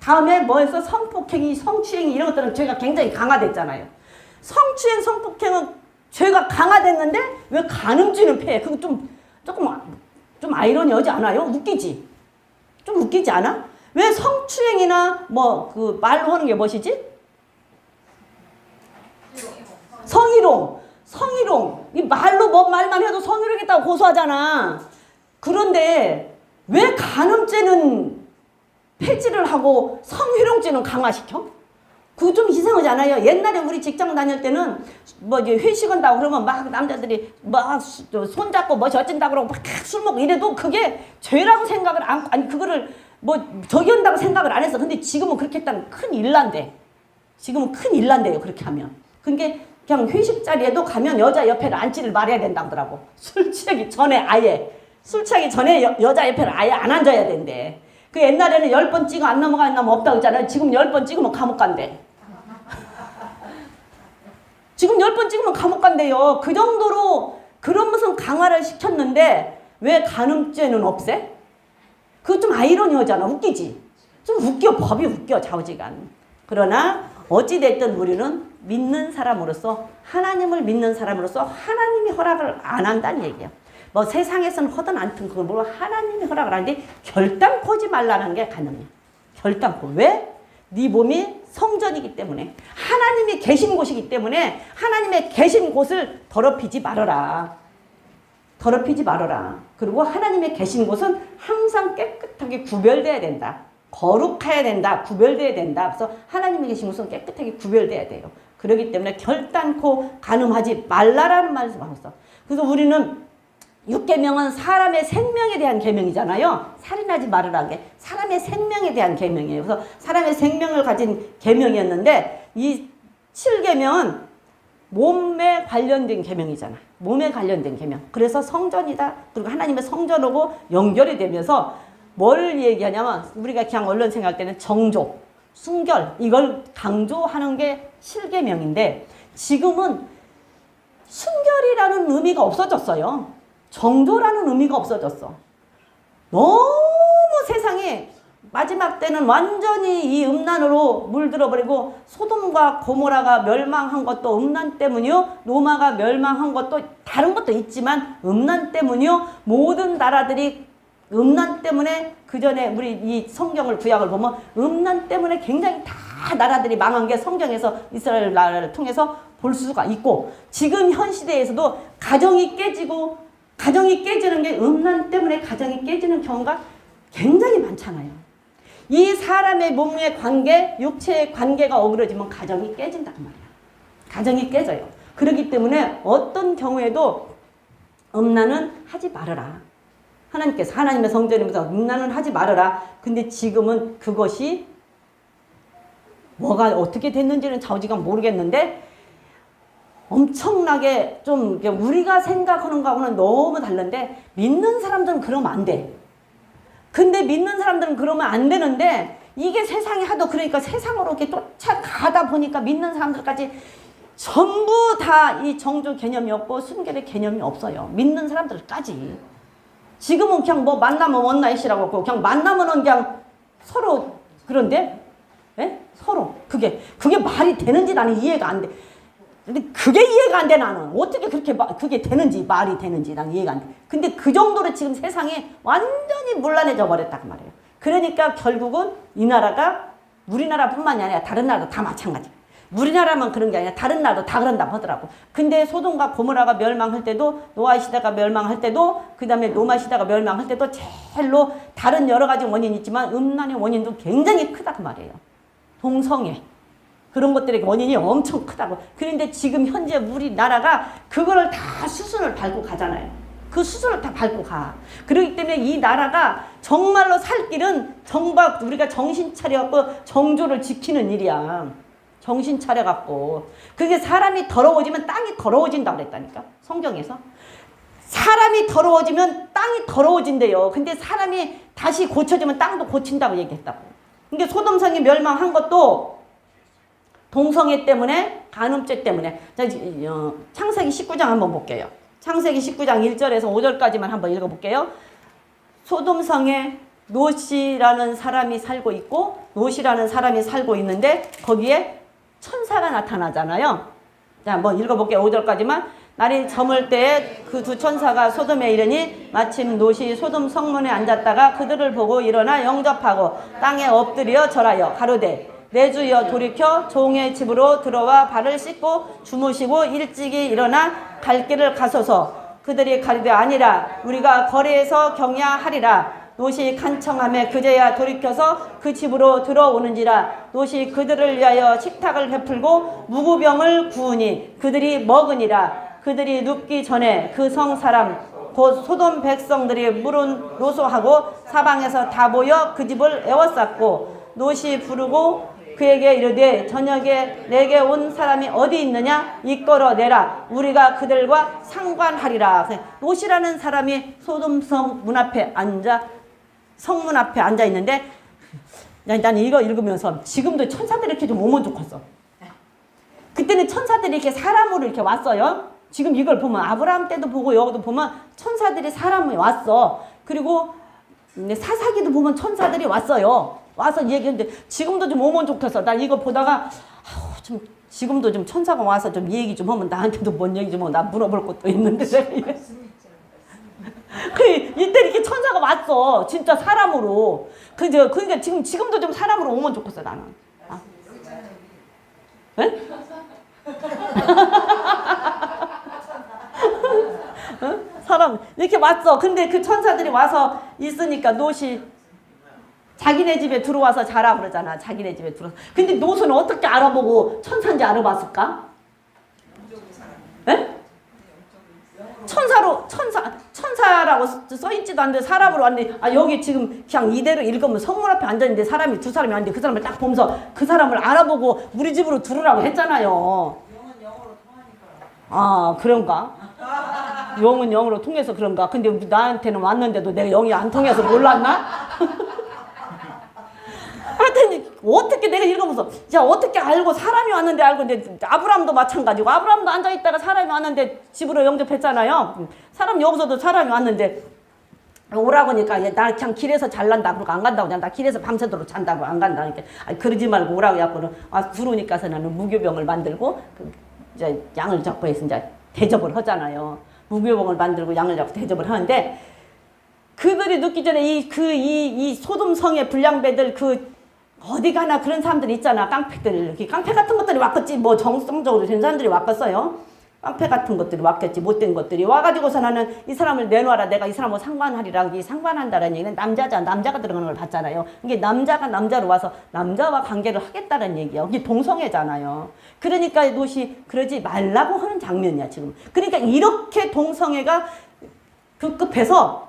Speaker 1: 다음에 뭐해서 성폭행이, 성추행이 이런 것들은 죄가 굉장히 강화됐잖아요. 성추행, 성폭행은 죄가 강화됐는데 왜 간음죄는 폐해? 그거 좀 아이러니하지 않아요? 웃기지? 좀 웃기지 않아? 왜 성추행이나 그 말로 하는 게 무엇이지? 성희롱. 이 말로 말만 해도 성희롱했다고 고소하잖아. 그런데 왜 간음죄는 폐지를 하고 성희롱죄는 강화시켜? 그거 좀 이상하지 않아요? 옛날에 우리 직장 다닐 때는 이제 회식한다고 그러면 막 남자들이 막 손잡고 어쩐다고 그러고 막 술 먹고 이래도 그게 죄라고 생각을 아니 그거를 저기 한다고 생각을 안 했어. 근데 지금은 그렇게 했다면 큰일 난대. 지금은 큰일 난대요. 그렇게 하면. 그게 그냥 회식 자리에도 가면 여자 옆에를 앉지를 말아야 된다더라고. 술 취하기 전에 여자 옆에를 아예 안 앉아야 된대. 그 옛날에는 10번 찍어 안 넘어가는 놈 없다고 했잖아요. 지금 10번 찍으면 감옥 간대. 지금 10번 찍으면 감옥 간대요. 그 정도로 그런 무슨 강화를 시켰는데 왜 간음죄는 없애? 그거 좀 아이러니하잖아. 웃기지? 좀 웃겨. 법이 웃겨. 좌우지간. 그러나 어찌됐든 우리는 믿는 사람으로서 하나님을 믿는 사람으로서 하나님이 허락을 안 한다는 얘기야. 세상에서는 허든 않든 그걸 하나님이 허락을 하는데 결단코 하지 말라는 게 간음이야. 결단코. 왜? 네 몸이 성전이기 때문에 하나님이 계신 곳이기 때문에 하나님의 계신 곳을 더럽히지 말아라. 더럽히지 말아라. 그리고 하나님의 계신 곳은 항상 깨끗하게 구별돼야 된다. 거룩해야 된다. 구별돼야 된다. 그래서 하나님이 계신 곳은 깨끗하게 구별돼야 돼요. 그렇기 때문에 결단코 간음하지 말라라는 말을 하고. 그래서 우리는 육계명은 사람의 생명에 대한 계명이잖아요. 살인하지 말으라 게 사람의 생명에 대한 계명이에요. 그래서 사람의 생명을 가진 계명이었는데 이 7계명은 몸에 관련된 계명이잖아. 몸에 관련된 계명. 그래서 성전이다. 그리고 하나님의 성전하고 연결이 되면서 뭘 얘기하냐면 우리가 그냥 얼른 생각할 때는 정조, 순결 이걸 강조하는 게 7계명인데 지금은 순결이라는 의미가 없어졌어요. 정조라는 의미가 없어졌어. 너무 세상에 마지막 때는 완전히 이 음란으로 물들어버리고 소돔과 고모라가 멸망한 것도 음란 때문이요. 로마가 멸망한 것도 다른 것도 있지만 음란 때문이요. 모든 나라들이 음란 때문에 그 전에 우리 이 성경을 구약을 보면 음란 때문에 굉장히 다 나라들이 망한 게 성경에서 이스라엘 나라를 통해서 볼 수가 있고 지금 현 시대에서도 가정이 깨지는 게 음란 때문에 가정이 깨지는 경우가 굉장히 많잖아요. 이 사람의 몸의 관계, 육체의 관계가 어그러지면 가정이 깨진단 말이야. 가정이 깨져요. 그렇기 때문에 어떤 경우에도 음란은 하지 말아라. 하나님께서 하나님의 성전이면서 음란은 하지 말아라. 근데 지금은 그것이 뭐가 어떻게 됐는지는 좌우지간 모르겠는데 엄청나게 좀 우리가 생각하는 거하고는 너무 다른데 믿는 사람들은 그러면 안 돼. 근데 믿는 사람들은 그러면 안 되는데 이게 세상이 하도 그러니까 세상으로 이렇게 쫓아가다 보니까 믿는 사람들까지 전부 다 이 정조 개념이 없고 순결의 개념이 없어요. 믿는 사람들까지. 지금은 그냥 뭐 만나면 원나잇이라고 그냥 만나면은 그냥 서로 그런데 예? 서로 그게 말이 되는지 나는 이해가 안 돼. 근데 그게 이해가 안 돼 나는. 어떻게 그게 되는지 말이 되는지 난 이해가 안 돼. 근데 그 정도로 지금 세상이 완전히 문란해져 버렸다 그 말이에요. 그러니까 결국은 이 나라가 우리나라뿐만이 아니라 다른 나라도 다 마찬가지. 우리나라만 그런 게 아니라 다른 나라도 다 그런다고 하더라고. 근데 소돔과 고모라가 멸망할 때도 노아 시대가 멸망할 때도 그 다음에 로마 시대가 멸망할 때도 제일로 다른 여러 가지 원인이 있지만 음란의 원인도 굉장히 크다 그 말이에요. 동성애. 그런 것들의 원인이 엄청 크다고. 그런데 지금 현재 우리나라가 그거를 다 수순을 밟고 가잖아요. 그 수순을 다 밟고 가. 그렇기 때문에 이 나라가 정말로 살 길은 정말 우리가 정신 차려갖고 정조를 지키는 일이야. 정신 차려갖고. 그게 사람이 더러워지면 땅이 더러워진다고 그랬다니까. 성경에서. 사람이 더러워지면 땅이 더러워진대요. 근데 사람이 다시 고쳐지면 땅도 고친다고 얘기했다고. 그러니까 소돔성이 멸망한 것도 동성애 때문에 간음죄 때문에. 창세기 19장 한번 볼게요. 창세기 19장 1절에서 5절까지만 한번 읽어볼게요. 소돔성에 롯이라는 사람이 살고 있고 롯이라는 사람이 살고 있는데 거기에 천사가 나타나잖아요. 자, 한번 읽어볼게요. 5절까지만. 날이 저물 때에 그 두 천사가 소돔에 이르니 마침 롯이 소돔 성문에 앉았다가 그들을 보고 일어나 영접하고 땅에 엎드려 절하여 가로되 내 주여 돌이켜 종의 집으로 들어와 발을 씻고 주무시고 일찍이 일어나 갈 길을 가소서. 그들이 가리되 아니라 우리가 거리에서 경야하리라. 롯이 간청하며 그제야 돌이켜서 그 집으로 들어오는지라. 롯이 그들을 위하여 식탁을 베풀고 무구병을 구우니 그들이 먹으니라. 그들이 눕기 전에 그 성 사람 곧 소돔 백성들이 물은 노소하고 사방에서 다 모여 그 집을 에워쌌고 롯이 부르고 그에게 이르되 저녁에 내게 온 사람이 어디 있느냐 이끌어 내라. 우리가 그들과 상관하리라. 롯이라는 사람이 소돔성 문 앞에 성문 앞에 앉아 있는데 나는 이거 읽으면서 지금도 천사들이 이렇게 좀 오면 좋겠어. 그때는 천사들이 이렇게 사람으로 이렇게 왔어요. 지금 이걸 보면 아브라함 때도 보고 여기도 보면 천사들이 사람이 왔어. 그리고 사사기도 보면 천사들이 왔어요. 와서 얘기했는데 지금도 좀 오면 좋겠어. 나 이거 보다가 좀 지금도 좀 천사가 와서 좀 얘기 좀 하면 나한테도 뭔 얘기 좀 하고 나 물어볼 것도 있는데 이때 이렇게 천사가 왔어. 진짜 사람으로. 그러니까 지금도 좀 사람으로 오면 좋겠어 나는. 아. 네? 사람 이렇게 왔어. 근데 그 천사들이 와서 있으니까 롯이 자기네 집에 들어와서 자라 그러잖아. 자기네 집에 들어와서. 근데 롯은 어떻게 알아보고 천사인지 알아봤을까? 예? 천사라고 써있지도 않는데 사람으로 왔는데, 아, 여기 지금 그냥 이대로 읽으면 성문 앞에 앉았는데 사람이 두 사람이 왔는데 그 사람을 딱 보면서 그 사람을 알아보고 우리 집으로 들으라고 했잖아요.
Speaker 2: 영은 영으로 통하니까.
Speaker 1: 아, 그런가? 영은 영으로 통해서 그런가? 근데 나한테는 왔는데도 내가 영이 안 통해서 몰랐나? 하여튼 어떻게 내가 읽어보면서 야, 어떻게 알고 사람이 왔는데 알고. 근데 아브라함도 마찬가지고, 아브라함도 앉아있다가 사람이 왔는데 집으로 영접했잖아요. 사람 여기서도 사람이 왔는데 오라고 하니까 나 그냥 길에서 잘난다 그러고 안 간다고. 나 길에서 밤새도록 잔다고 안 간다. 그러니까 아니, 그러지 말고 오라고 해갖고는 들어오니까서 나는 무교병을 만들고 이제 양을 잡고 해서 이제 대접을 하잖아요. 무교병을 만들고 양을 잡고 대접을 하는데, 그들이 늦기 전에 이 소돔성의 불량배들, 어디 가나 그런 사람들 있잖아. 깡패들. 깡패 같은 것들이 왔겠지. 뭐 정성적으로 된 사람들이 왔겠어요. 깡패 같은 것들이 왔겠지. 못된 것들이 와가지고서 나는 이 사람을 내놔라. 내가 이 사람하고 상관하리라. 이 상관한다는 얘기는 남자가 들어가는 걸 봤잖아요. 이게 남자가 남자로 와서 남자와 관계를 하겠다는 얘기야. 이게 동성애잖아요. 그러니까 롯이 그러지 말라고 하는 장면이야, 지금. 그러니까 이렇게 동성애가 급급해서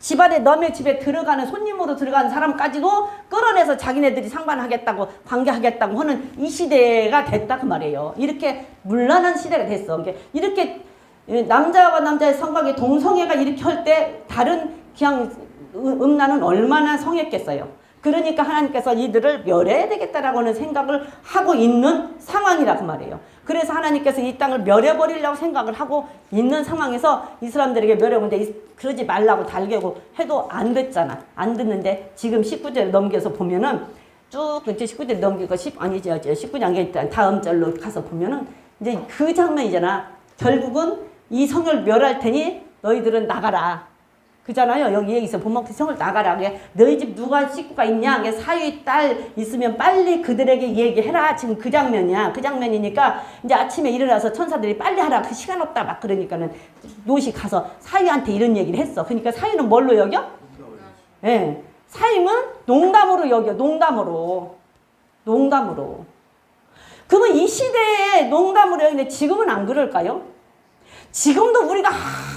Speaker 1: 집안에 남의 집에 들어가는, 손님으로 들어가는 사람까지도 끌어내서 자기네들이 상관하겠다고, 관계하겠다고 하는 이 시대가 됐다 그 말이에요. 이렇게 문란한 시대가 됐어. 이렇게 남자와 남자의 성관계, 동성애가 이렇게 할 때 다른 그냥 음란은 얼마나 성했겠어요. 그러니까 하나님께서 이들을 멸해야 되겠다라고 하는 생각을 하고 있는 상황이라 그 말이에요. 그래서 하나님께서 이 땅을 멸해버리려고 생각을 하고 있는 상황에서 이 사람들에게 멸해보는데 그러지 말라고 달개고 해도 안 됐잖아. 안 됐는데 지금 19절 넘겨서 보면은 쭉 이제 19절 넘기고 19장 다음 절로 가서 보면은 이제 그 장면이잖아. 결국은 이 성을 멸할 테니 너희들은 나가라. 그잖아요. 여기서 보면 그 성을 나가라. 너희 집 누가 식구가 있냐? 사위, 딸 있으면 빨리 그들에게 얘기해라. 지금 그 장면이야. 그 장면이니까 이제 아침에 일어나서 천사들이 빨리 하라. 그 시간 없다. 막 그러니까는 롯이 가서 사위한테 이런 얘기를 했어. 그러니까 사위는 뭘로 여겨? 예. 네. 사위는 농담으로 여겨. 농담으로. 그러면 이 시대에 농담으로 여기는데 지금은 안 그럴까요? 지금도 우리가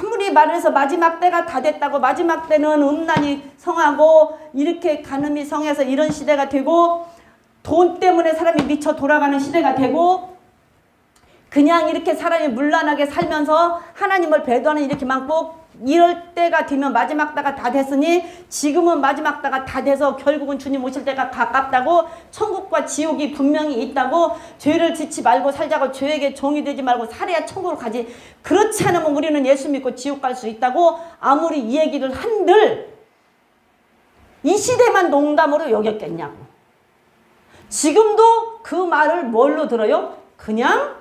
Speaker 1: 아무리 말해서 마지막 때가 다 됐다고, 마지막 때는 음란이 성하고 이렇게 간음이 성해서 이런 시대가 되고, 돈 때문에 사람이 미쳐 돌아가는 시대가 되고, 그냥 이렇게 사람이 문란하게 살면서 하나님을 배도하는 이렇게 많고, 이럴 때가 되면 마지막 때가 다 됐으니 지금은 마지막 때가 다 돼서 결국은 주님 오실 때가 가깝다고, 천국과 지옥이 분명히 있다고, 죄를 짓지 말고 살자고, 죄에게 종이 되지 말고 살아야 천국으로 가지, 그렇지 않으면 우리는 예수 믿고 지옥 갈 수 있다고 아무리 이 얘기를 한들 이 시대만 농담으로 여겼겠냐고. 지금도 그 말을 뭘로 들어요? 그냥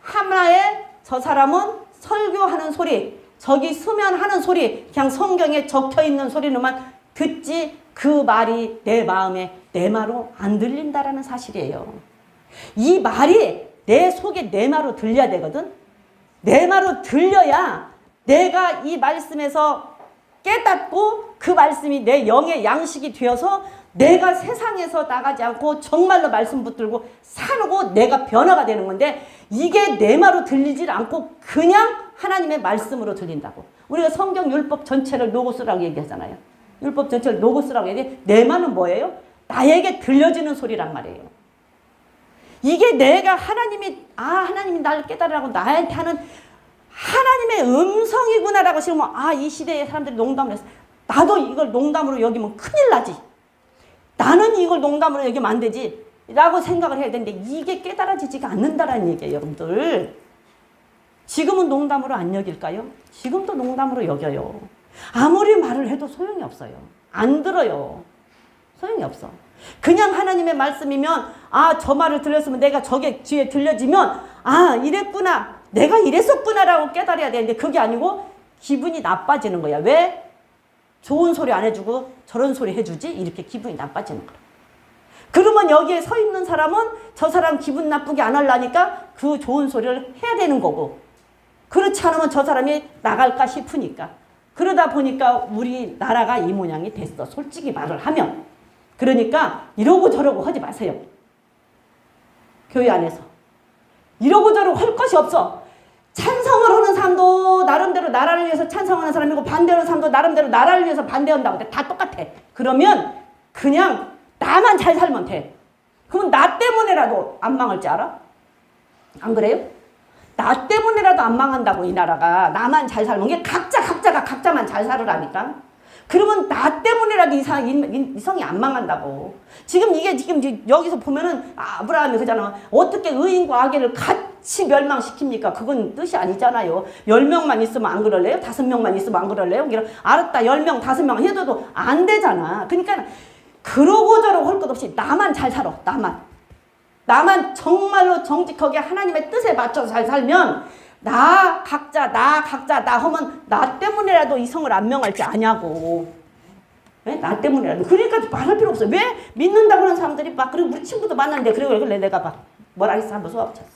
Speaker 1: 하나의 저 사람은 설교하는 소리, 저기 수면하는 소리, 그냥 성경에 적혀있는 소리로만 듣지 그 말이 내 마음에 내 말로 안 들린다라는 사실이에요. 이 말이 내 속에 내 말로 들려야 되거든. 내 말로 들려야 내가 이 말씀에서 깨닫고 그 말씀이 내 영의 양식이 되어서 내가 세상에서 나가지 않고 정말로 말씀 붙들고 살고 내가 변화가 되는 건데, 이게 내 말로 들리질 않고 그냥 하나님의 말씀으로 들린다고. 우리가 성경 율법 전체를 로고스라고 얘기하잖아요. 율법 전체를 로고스라고 얘기해. 내 말은 뭐예요? 나에게 들려지는 소리란 말이에요. 이게 내가 하나님이 나를 깨달으라고 나한테 하는 하나님의 음성이구나라고 싶으면, 이 시대의 사람들이 농담을 했어. 나도 이걸 농담으로 여기면 큰일 나지. 나는 이걸 농담으로 여기면 안 되지 라고 생각을 해야 되는데, 이게 깨달아지지가 않는다라는 얘기예요, 여러분들. 지금은 농담으로 안 여길까요? 지금도 농담으로 여겨요. 아무리 말을 해도 소용이 없어요. 안 들어요. 소용이 없어. 그냥 하나님의 말씀이면, 저 말을 들렸으면 내가 저게 뒤에 들려지면, 이랬구나, 내가 이랬었구나라고 깨달아야 되는데, 그게 아니고 기분이 나빠지는 거야. 왜? 좋은 소리 안 해주고 저런 소리 해주지? 이렇게 기분이 나빠지는 거야. 그러면 여기에 서 있는 사람은 저 사람 기분 나쁘게 안 하려니까 그 좋은 소리를 해야 되는 거고, 그렇지 않으면 저 사람이 나갈까 싶으니까. 그러다 보니까 우리나라가 이 모양이 됐어. 솔직히 말을 하면. 그러니까 이러고 저러고 하지 마세요. 교회 안에서. 이러고 저러고 할 것이 없어. 찬성을 하는 사람도 나름대로 나라를 위해서 찬성하는 사람이고, 반대하는 사람도 나름대로 나라를 위해서 반대한다고. 다 똑같아. 그러면 그냥 나만 잘 살면 돼. 그러면 나 때문에라도 안 망할 줄 알아? 안 그래요? 나 때문에라도 안 망한다고, 이 나라가. 나만 잘 살면. 이게 각자가 각자만 잘 살으라니까. 그러면 나 때문에라도 이성이 안 망한다고. 지금 여기서 보면은 아브라함이 그잖아. 어떻게 의인과 악인을 같이 멸망시킵니까? 그건 뜻이 아니잖아요. 10명만 있으면 안 그럴래요? 5명만 있으면 안 그럴래요? 알았다. 10명, 5명 해도 안 되잖아. 그러니까 그러고 저러고 할 것 없이 나만 잘 살아. 나만 정말로 정직하게 하나님의 뜻에 맞춰서 잘 살면 나 각자 하면 나 때문에라도 이성을 안 명할지 아냐고. 왜? 나 때문에라도. 그러니까 말할 필요 없어. 왜? 믿는다고 하는 사람들이 막, 그리고 우리 친구도 만났는데, 그래 내가 막 뭐라 했어? 한번 수업 쳤어.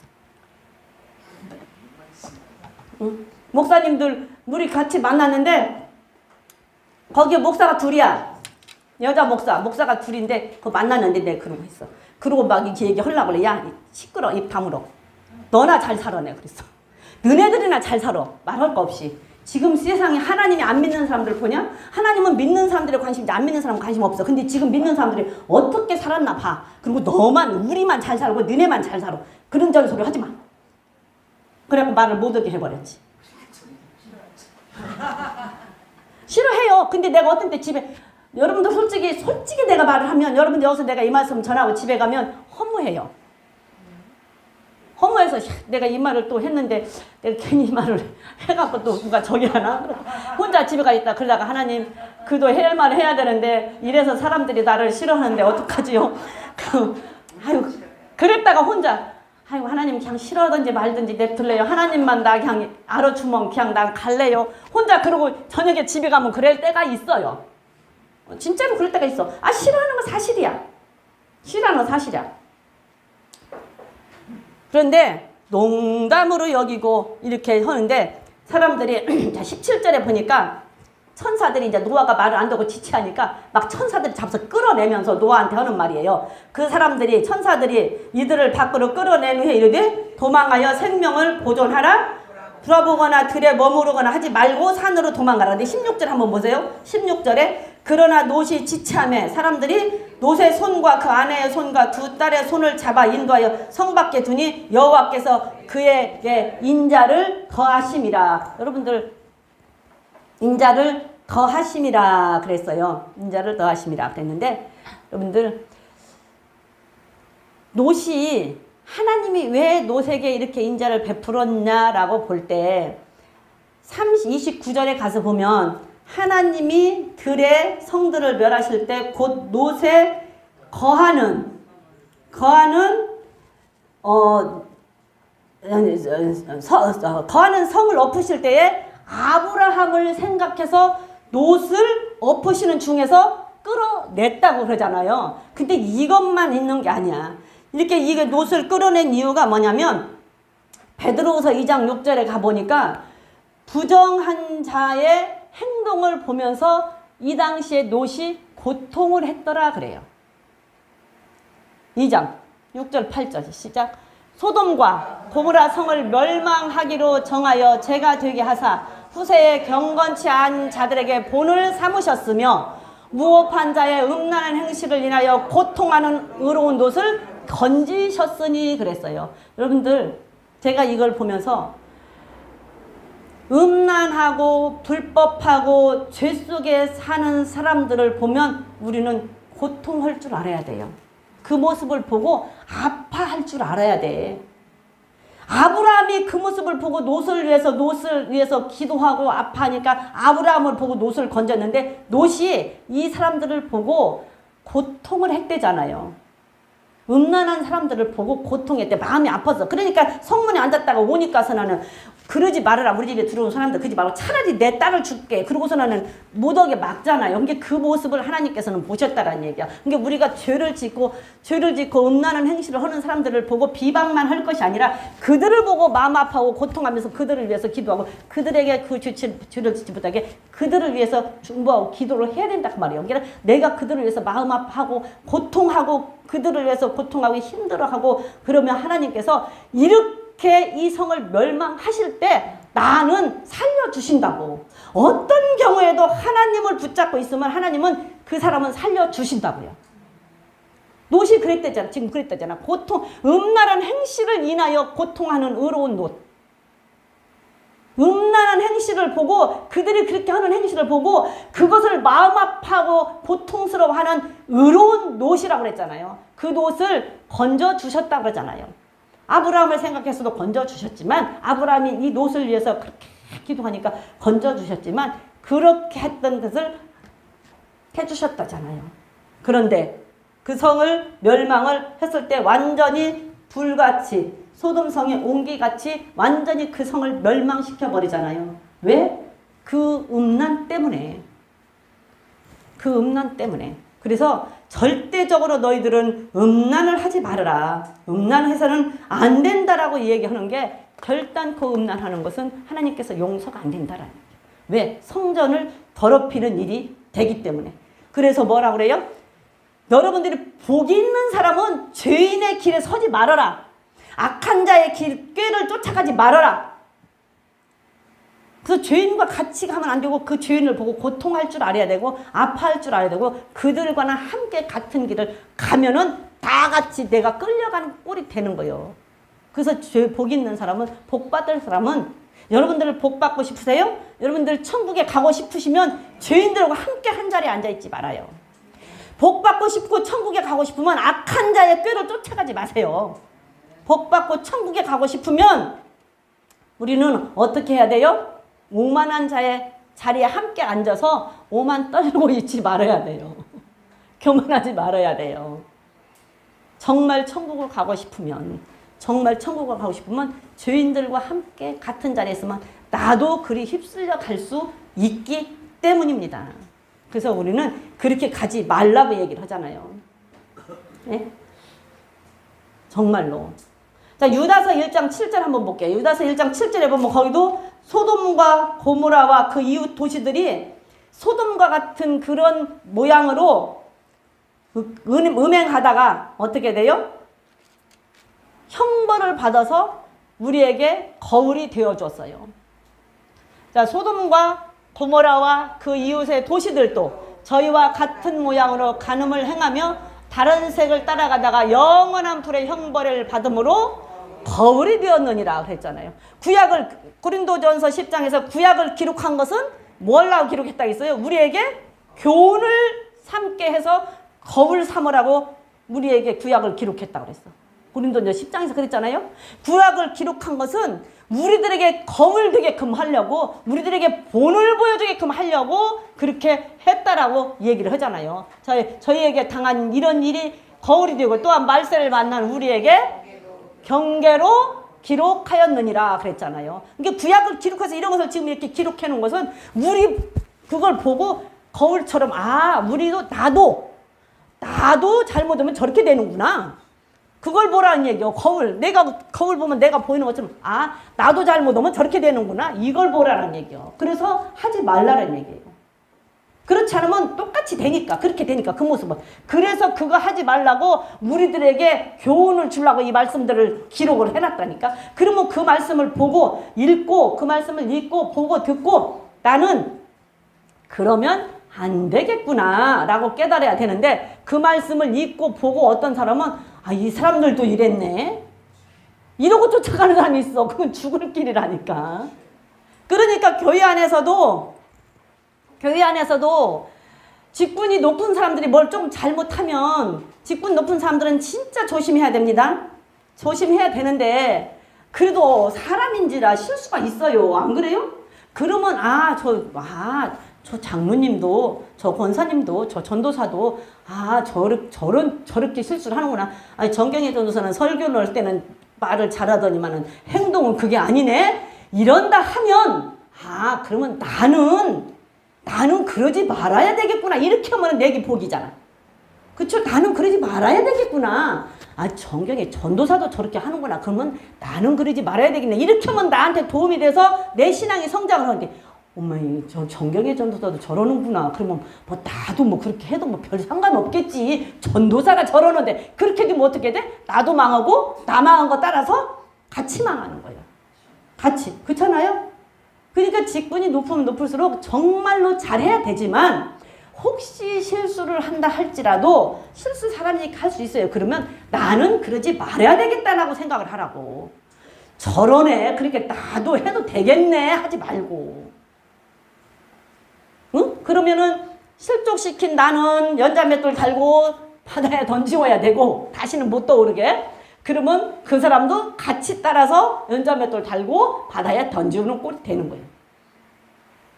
Speaker 1: 응? 목사님들 우리 같이 만났는데 거기에 목사가 둘이야. 여자 목사가 둘인데 그거 만났는데 내가 그러고 했어. 그러고 막 이렇게 얘기하려고 그래. 야, 시끄러, 입 다물어. 너나 잘 살아, 내가 그랬어. 너네들이나 잘 살아. 말할 거 없이. 지금 세상에 하나님이 안 믿는 사람들 보냐? 하나님은 믿는 사람들에 관심이지 안 믿는 사람은 관심 없어. 근데 지금 믿는 사람들이 어떻게 살았나 봐. 그리고 우리만 잘 살고 너네만 잘 살아. 그런 저런 소리 하지 마. 그래갖고 말을 못 하게 해버렸지. 싫어해요. 근데 내가 어떤 때 집에, 여러분들 솔직히 내가 말을 하면, 여러분들 여기서 내가 이 말씀 전하고 집에 가면 허무해요. 허무해서 내가 이 말을 또 했는데 내가 괜히 이 말을 해갖고 또 누가 저기 하나? 혼자 집에 가 있다. 그러다가 하나님, 그도 할 말을 해야 되는데 이래서 사람들이 나를 싫어하는데 어떡하지요? 그랬다가 혼자, 하나님 그냥 싫어하든지 말든지 냅둘래요. 하나님만 나 그냥 알아주면 그냥 난 갈래요. 혼자 그러고 저녁에 집에 가면 그럴 때가 있어요. 진짜로 그럴 때가 있어. 싫어하는 건 사실이야. 싫어하는 건 사실이야. 그런데 농담으로 여기고 이렇게 하는데 사람들이 17절에 보니까 천사들이 이제 노아가 말을 안 듣고 지체하니까 막 천사들이 잡아서 끌어내면서 노아한테 하는 말이에요. 그 사람들이, 천사들이 이들을 밖으로 끌어낸 후에 이르되 도망하여 생명을 보존하라. 돌아보거나 들에 머무르거나 하지 말고 산으로 도망가라. 근데 16절 한번 보세요. 16절에 그러나 롯이 지체하며 사람들이 롯의 손과 그 아내의 손과 두 딸의 손을 잡아 인도하여 성 밖에 두니 여호와께서 그에게 인자를 더하심이라. 여러분들, 인자를 더하심이라 그랬어요. 인자를 더하심이라 그랬는데, 여러분들, 롯이 하나님이 왜 롯에게 이렇게 인자를 베풀었냐라고 볼 때 29절에 가서 보면 하나님이 들의 성들을 멸하실 때 곧 롯에 거하는 성을 엎으실 때에 아브라함을 생각해서 롯을 엎으시는 중에서 끌어냈다고 그러잖아요. 근데 이것만 있는 게 아니야. 이렇게 이게 롯을 끌어낸 이유가 뭐냐면 베드로후서 2장 6절에 가보니까 부정한 자의 행동을 보면서 이 당시에 롯이 고통을 했더라 그래요. 2장 6절 8절 시작. 소돔과 고모라 성을 멸망하기로 정하여 죄가 되게 하사 후세에 경건치 않은 자들에게 본을 삼으셨으며 무업한 자의 음란한 행실을 인하여 고통하는 의로운 롯을 건지셨으니 그랬어요. 여러분들, 제가 이걸 보면서 음란하고 불법하고 죄 속에 사는 사람들을 보면 우리는 고통할 줄 알아야 돼요. 그 모습을 보고 아파할 줄 알아야 돼. 아브라함이 그 모습을 보고 롯을 위해서 기도하고 아파하니까 아브라함을 보고 롯을 건졌는데 롯이 이 사람들을 보고 고통을 했대잖아요. 음란한 사람들을 보고 고통했대. 마음이 아파서. 그러니까 성문에 앉았다가 오니까서는 그러지 말아라. 우리 집에 들어온 사람들 그러지 말고 차라리 내 딸을 줄게. 그러고서는 못 오게 막잖아요. 그게 그 모습을 하나님께서는 보셨다라는 얘기야. 그러니까 우리가 죄를 짓고 음란한 행실을 하는 사람들을 보고 비방만 할 것이 아니라 그들을 보고 마음 아파하고 고통하면서 그들을 위해서 기도하고 그들에게 그 죄를 짓지 못하게 그들을 위해서 중보하고 기도를 해야 된다 그 말이에요. 그러니까 내가 그들을 위해서 마음 아파하고 고통하고 그들을 위해서 고통하고 힘들어하고 그러면 하나님께서 이렇게 이 성을 멸망하실 때 나는 살려주신다고. 어떤 경우에도 하나님을 붙잡고 있으면 하나님은 그 사람은 살려주신다고요. 롯이 그랬대잖아. 지금 그랬대잖아. 음란한 행실을 인하여 고통하는 의로운 롯. 음란한 행실을 보고 그들이 그렇게 하는 행실을 보고 그것을 마음 아파하고 고통스러워하는 의로운 롯이라고 그랬잖아요. 그 롯을 건져주셨다고 그러잖아요. 아브라함을 생각해서도 건져주셨지만 아브라함이 이 롯을 위해서 그렇게 기도하니까 건져주셨지만 그렇게 했던 것을 해주셨다잖아요. 그런데 그 성을 멸망을 했을 때 완전히 불같이 소돔성의 옹기같이 완전히 그 성을 멸망시켜버리잖아요. 왜? 그 음란 때문에. 그 음란 때문에. 그래서 절대적으로 너희들은 음란을 하지 말아라. 음란해서는 안 된다라고 얘기하는 게 결단코 음란하는 것은 하나님께서 용서가 안 된다라는 거예요. 왜? 성전을 더럽히는 일이 되기 때문에. 그래서 뭐라 그래요? 여러분들이 복이 있는 사람은 죄인의 길에 서지 말아라. 악한 자의 꾀를 쫓아가지 말아라. 그래서 죄인과 같이 가면 안 되고 그 죄인을 보고 고통할 줄 알아야 되고 아파할 줄 알아야 되고 그들과는 함께 같은 길을 가면은 다 같이 내가 끌려가는 꼴이 되는 거예요. 그래서 복 있는 사람은 복 받을 사람은 여러분들 복 받고 싶으세요? 여러분들 천국에 가고 싶으시면 죄인들과 함께 한 자리에 앉아있지 말아요. 복 받고 싶고 천국에 가고 싶으면 악한 자의 꾀를 쫓아가지 마세요. 복 받고 천국에 가고 싶으면 우리는 어떻게 해야 돼요? 오만한 자의 자리에 함께 앉아서 오만 떨고 있지 말아야 돼요. 교만하지 말아야 돼요. 정말 천국을 가고 싶으면 죄인들과 함께 같은 자리에 있으면 나도 그리 휩쓸려 갈 수 있기 때문입니다. 그래서 우리는 그렇게 가지 말라고 얘기를 하잖아요. 네? 정말로. 자, 유다서 1장 7절 한번 볼게요. 유다서 1장 7절에 보면 거기도 소돔과 고모라와 그 이웃 도시들이 소돔과 같은 그런 모양으로 음행하다가 어떻게 돼요? 형벌을 받아서 우리에게 거울이 되어줬어요. 자, 소돔과 고모라와 그 이웃의 도시들도 저희와 같은 모양으로 간음을 행하며 다른 색을 따라가다가 영원한 불의 형벌을 받음으로 거울이 되었느니라 그랬잖아요. 고린도전서 10장에서 구약을 기록한 것은 뭐라고 기록했다 했어요? 우리에게 교훈을 삼게 해서 거울 삼으라고 우리에게 구약을 기록했다고 그랬어. 고린도전서 10장에서 그랬잖아요. 구약을 기록한 것은 우리들에게 거울 되게끔 하려고, 우리들에게 본을 보여주게끔 하려고 그렇게 했다라고 얘기를 하잖아요. 저희에게 당한 이런 일이 거울이 되고 또한 말세를 만난 우리에게 경계로 기록하였느니라 그랬잖아요. 그러니까 구약을 기록해서 이런 것을 지금 이렇게 기록해 놓은 것은 우리 그걸 보고 거울처럼 나도 잘못하면 저렇게 되는구나. 그걸 보라는 얘기요. 내가 거울 보면 내가 보이는 것처럼 나도 잘못하면 저렇게 되는구나. 이걸 보라는 얘기요. 그래서 하지 말라는 얘기예요. 그렇지 않으면 똑같이 되니까, 그렇게 되니까 그 모습은. 그래서 그거 하지 말라고 우리들에게 교훈을 주려고 이 말씀들을 기록을 해놨다니까. 그러면 그 말씀을 보고 읽고 그 말씀을 읽고 보고 듣고 나는 그러면 안 되겠구나 라고 깨달아야 되는데 그 말씀을 읽고 보고 어떤 사람은 이 사람들도 이랬네. 이러고 쫓아가는 사람이 있어. 그건 죽을 길이라니까. 그러니까 교회 안에서도 직분이 높은 사람들이 뭘 좀 잘못하면 직분 높은 사람들은 진짜 조심해야 됩니다. 조심해야 되는데 그래도 사람인지라 실수가 있어요. 안 그래요? 그러면 저 장로님도, 저 권사님도, 저 전도사도, 아, 저렇게 실수를 하는구나. 아니, 정경희 전도사는 설교를 할 때는 말을 잘하더니만은 행동은 그게 아니네? 이런다 하면, 아, 그러면 나는 그러지 말아야 되겠구나. 이렇게 하면 내게 복이잖아. 그쵸? 나는 그러지 말아야 되겠구나. 아, 정경희 전도사도 저렇게 하는구나. 그러면 나는 그러지 말아야 되겠네. 이렇게 하면 나한테 도움이 돼서 내 신앙이 성장을 하는데, 엄마, 저 정경희 전도사도 저러는구나. 그러면 뭐 나도 뭐 그렇게 해도 뭐 별 상관없겠지. 전도사가 저러는데 그렇게 되면 어떻게 돼? 나도 망하고 나 망한 거 따라서 같이 망하는 거예요. 같이. 그렇잖아요? 그러니까 직분이 높으면 높을수록 정말로 잘해야 되지만 혹시 실수를 한다 할지라도 실수 사람이 할 수 있어요. 그러면 나는 그러지 말아야 되겠다라고 생각을 하라고. 저러네. 그러니까 나도 해도 되겠네. 하지 말고. 응? 그러면은 실족시킨 나는 연자맷돌 달고 바다에 던지워야 되고 다시는 못 떠오르게. 그러면 그 사람도 같이 따라서 연자맷돌 달고 바다에 던지우는 꼴이 되는 거예요.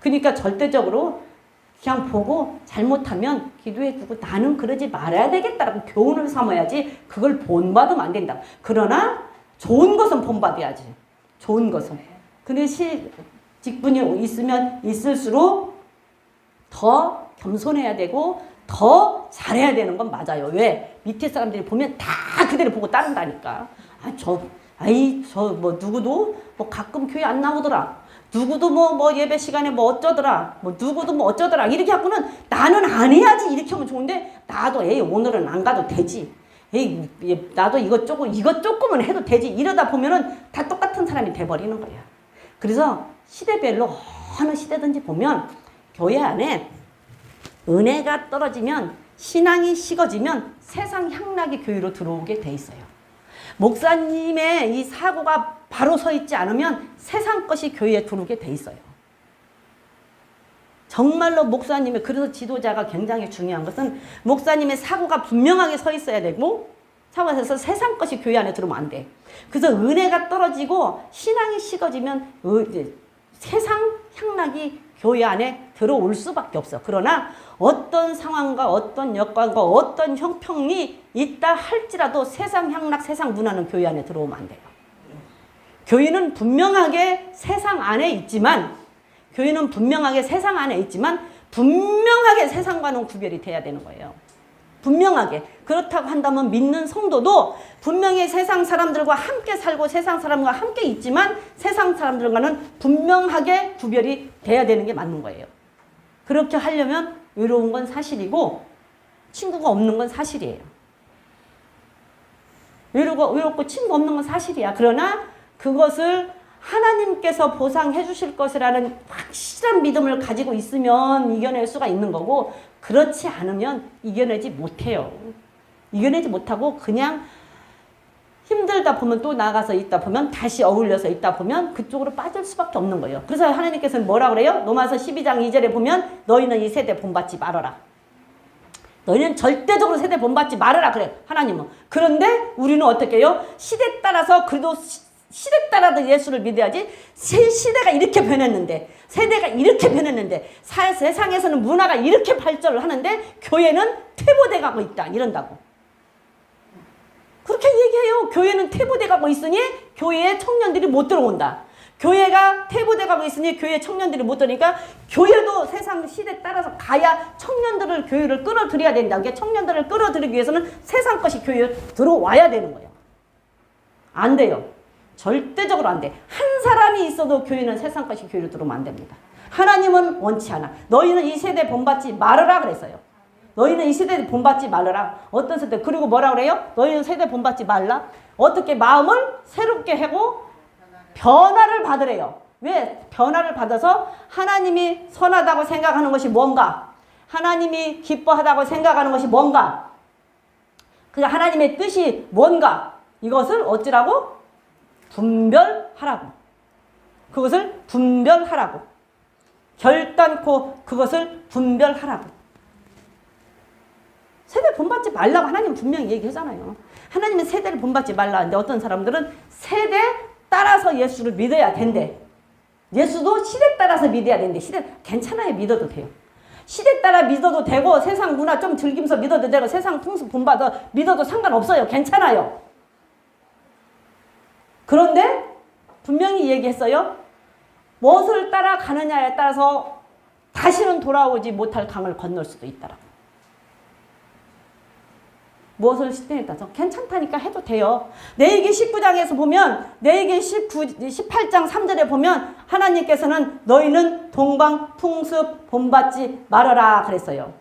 Speaker 1: 그러니까 절대적으로 그냥 보고 잘못하면 기도해주고 나는 그러지 말아야 되겠다라고 교훈을 삼아야지 그걸 본받으면 안 된다. 그러나 좋은 것은 본받아야지. 좋은 것은. 근데 직분이 있으면 있을수록 더 겸손해야 되고 더 잘해야 되는 건 맞아요. 왜? 밑에 사람들이 보면 다 그대로 보고 따른다니까. 뭐 누구도 뭐 가끔 교회 안 나오더라. 누구도 뭐 예배 시간에 뭐 어쩌더라. 뭐 누구도 뭐 어쩌더라. 이렇게 하고는 나는 안 해야지. 이렇게 하면 좋은데 나도 오늘은 안 가도 되지. 나도 이것 조금은 해도 되지. 이러다 보면은 다 똑같은 사람이 돼버리는 거야. 그래서 시대별로 어느 시대든지 보면 교회 안에 은혜가 떨어지면 신앙이 식어지면 세상 향락이 교회로 들어오게 돼 있어요. 목사님의 이 사고가 바로 서 있지 않으면 세상 것이 교회에 들어오게 돼 있어요. 정말로 목사님의, 그래서 지도자가 굉장히 중요한 것은 목사님의 사고가 분명하게 서 있어야 되고 사고가 서서 세상 것이 교회 안에 들어오면 안 돼. 그래서 은혜가 떨어지고 신앙이 식어지면 세상 향락이 교회 안에 들어올 수밖에 없어. 그러나 어떤 상황과 어떤 여건과 어떤 형평이 있다 할지라도 세상 향락, 세상 문화는 교회 안에 들어오면 안 돼요. 교회는 분명하게 세상 안에 있지만 분명하게 세상과는 구별이 돼야 되는 거예요. 분명하게. 그렇다고 한다면 믿는 성도도 분명히 세상 사람들과 함께 살고 세상 사람과 함께 있지만 세상 사람들과는 분명하게 구별이 돼야 되는 게 맞는 거예요. 그렇게 하려면 외로운 건 사실이고 친구가 없는 건 사실이에요. 외롭고 친구 없는 건 사실이야. 그러나 그것을 하나님께서 보상해 주실 것이라는 확실한 믿음을 가지고 있으면 이겨낼 수가 있는 거고 그렇지 않으면 이겨내지 못해요. 이겨내지 못하고 그냥 힘들다 보면 또 나가서 있다 보면 다시 어울려서 있다 보면 그쪽으로 빠질 수밖에 없는 거예요. 그래서 하나님께서는 뭐라 그래요? 로마서 12장 2절에 보면 너희는 이 세대 본받지 말아라. 너희는 절대적으로 세대 본받지 말아라 그래 하나님은. 그런데 우리는 어떻게 해요? 시대 따라서 그래도 시대 따라서 예수를 믿어야지. 시대가 이렇게 변했는데 세대가 이렇게 변했는데 세상에서는 문화가 이렇게 발전을 하는데 교회는 퇴보돼 가고 있다 이런다고. 그렇게 얘기해요. 교회는 퇴보돼 가고 있으니 교회에 청년들이 못 들어온다. 교회가 퇴보돼 가고 있으니 교회에 청년들이 못 들어오니까 교회도 세상 시대 따라서 가야 청년들을 교회를 끌어들여야 된다. 그러니까 청년들을 끌어들이기 위해서는 세상 것이 교회에 들어와야 되는 거예요. 안 돼요. 절대적으로 안 돼. 한 사람이 있어도 교회는 세상 것이 교회로 들어오면 안 됩니다. 하나님은 원치 않아. 너희는 이 세대 본받지 말아라 그랬어요. 너희는 이 세대 본받지 말아라. 어떤 세대? 그리고 뭐라 그래요? 너희는 세대 본받지 말라. 어떻게 마음을 새롭게 하고 변화를 받으래요. 왜? 변화를 받아서 하나님이 선하다고 생각하는 것이 뭔가? 하나님이 기뻐하다고 생각하는 것이 뭔가? 그 하나님의 뜻이 뭔가? 이것을 어찌라고? 분별하라고. 그것을 분별하라고. 결단코 그것을 분별하라고. 세대 본받지 말라고 하나님 분명히 얘기하잖아요. 하나님은 세대를 본받지 말라 하는데 어떤 사람들은 세대 따라서 예수를 믿어야 된대. 예수도 시대 따라서 믿어야 되는데 시대 괜찮아요. 믿어도 돼요. 시대 따라 믿어도 되고 세상 문화 좀 즐기면서 믿어도 되고 세상 풍습 본받아 믿어도 상관없어요. 괜찮아요. 그런데 분명히 얘기했어요. 무엇을 따라가느냐에 따라서 다시는 돌아오지 못할 강을 건널 수도 있다라고. 무엇을 시대에 따라서 괜찮다니까 해도 돼요. 레위기 19장에서 보면 레위기 18장 3절에 보면 하나님께서는 너희는 동방 풍습 본받지 말아라 그랬어요.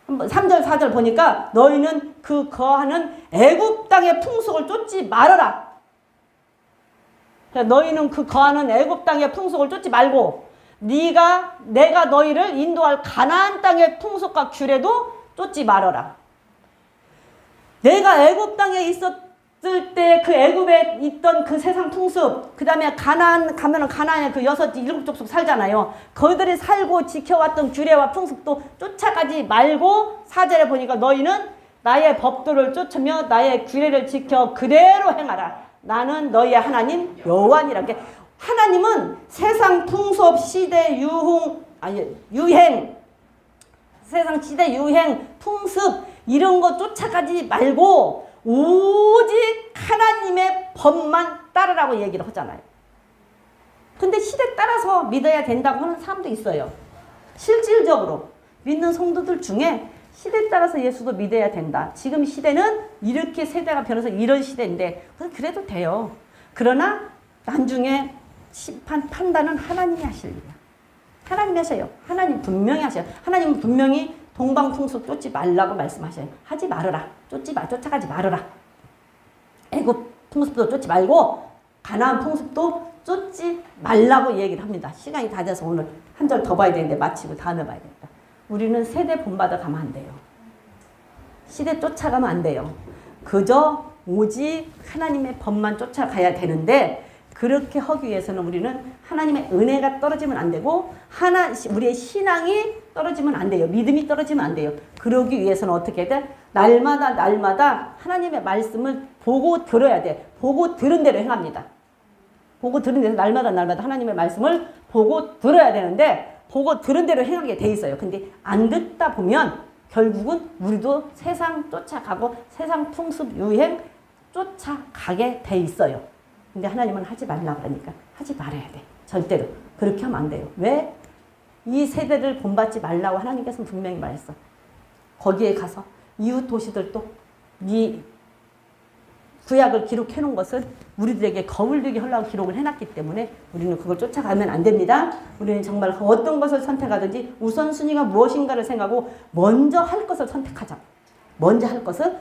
Speaker 1: 3절 4절 보니까 너희는 그 거하는 애굽 땅의 풍속을 쫓지 말아라. 너희는 그 거하는 애굽 땅의 풍속을 쫓지 말고 내가 너희를 인도할 가나안 땅의 풍속과 규례도 쫓지 말아라. 내가 애굽 땅에 있었을 때 그 애굽에 있던 그 세상 풍습, 그 다음에 가나안 가면은 가나안에 그 일곱 족속 살잖아요. 그들이 살고 지켜왔던 규례와 풍습도 쫓아가지 말고 4절에 보니까 너희는 나의 법도를 쫓으며 나의 규례를 지켜 그대로 행하라. 나는 너희의 하나님 여호와니라. 하나님은 세상 풍습, 시대 유행, 세상 시대 유행, 풍습 이런 거 쫓아가지 말고 오직 하나님의 법만 따르라고 얘기를 하잖아요. 근데 시대 따라서 믿어야 된다고 하는 사람도 있어요. 실질적으로 믿는 성도들 중에 시대 따라서 예수도 믿어야 된다. 지금 시대는 이렇게 세대가 변해서 이런 시대인데 그래도 돼요. 그러나 나중에 심판, 판단은 하나님이 하실 일이야. 하나님이 하셔요. 하나님 분명히 하셔요. 하나님은 분명히 동방풍습 쫓지 말라고 말씀하셔요. 하지 말아라. 쫓아가지 말아라. 애굽 풍습도 쫓지 말고 가나안 풍습도 쫓지 말라고 얘기를 합니다. 시간이 다 돼서 오늘 한 절 더 봐야 되는데 마치고 다음에 봐야 됩니다. 우리는 세대 본받아 가면 안 돼요. 시대 쫓아가면 안 돼요. 그저 오직 하나님의 법만 쫓아가야 되는데 그렇게 하기 위해서는 우리는 하나님의 은혜가 떨어지면 안 되고 우리의 신앙이 떨어지면 안 돼요. 믿음이 떨어지면 안 돼요. 그러기 위해서는 어떻게 해야 돼? 날마다 하나님의 말씀을 보고 들어야 돼. 보고 들은 대로 행합니다. 보고 들은 대로 날마다 하나님의 말씀을 보고 들어야 되는데 보고 들은 대로 행하게 돼 있어요. 근데 안 듣다 보면 결국은 우리도 세상 쫓아가고 세상 풍습 유행 쫓아가게 돼 있어요. 근데 하나님은 하지 말라 그러니까 하지 말아야 돼. 절대로. 그렇게 하면 안 돼요. 왜? 이 세대를 본받지 말라고 하나님께서는 분명히 말했어. 거기에 가서 이웃 도시들도 이 구약을 기록해 놓은 것은 우리들에게 거울되게 하려고 기록을 해놨기 때문에 우리는 그걸 쫓아가면 안 됩니다. 우리는 정말 어떤 것을 선택하든지 우선순위가 무엇인가를 생각하고 먼저 할 것을 선택하자. 먼저 할 것은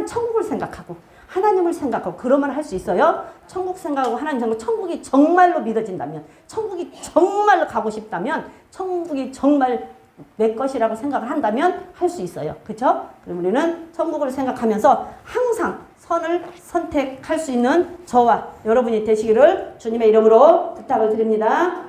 Speaker 1: 천국을 생각하고 하나님을 생각하고 그러면 할 수 있어요. 천국 생각하고 하나님 생각, 천국이 정말로 믿어진다면, 천국이 정말로 가고 싶다면, 천국이 정말 내 것이라고 생각을 한다면 할 수 있어요. 그렇죠? 그럼 우리는 천국을 생각하면서 항상 선을 선택할 수 있는 저와 여러분이 되시기를 주님의 이름으로 부탁을 드립니다.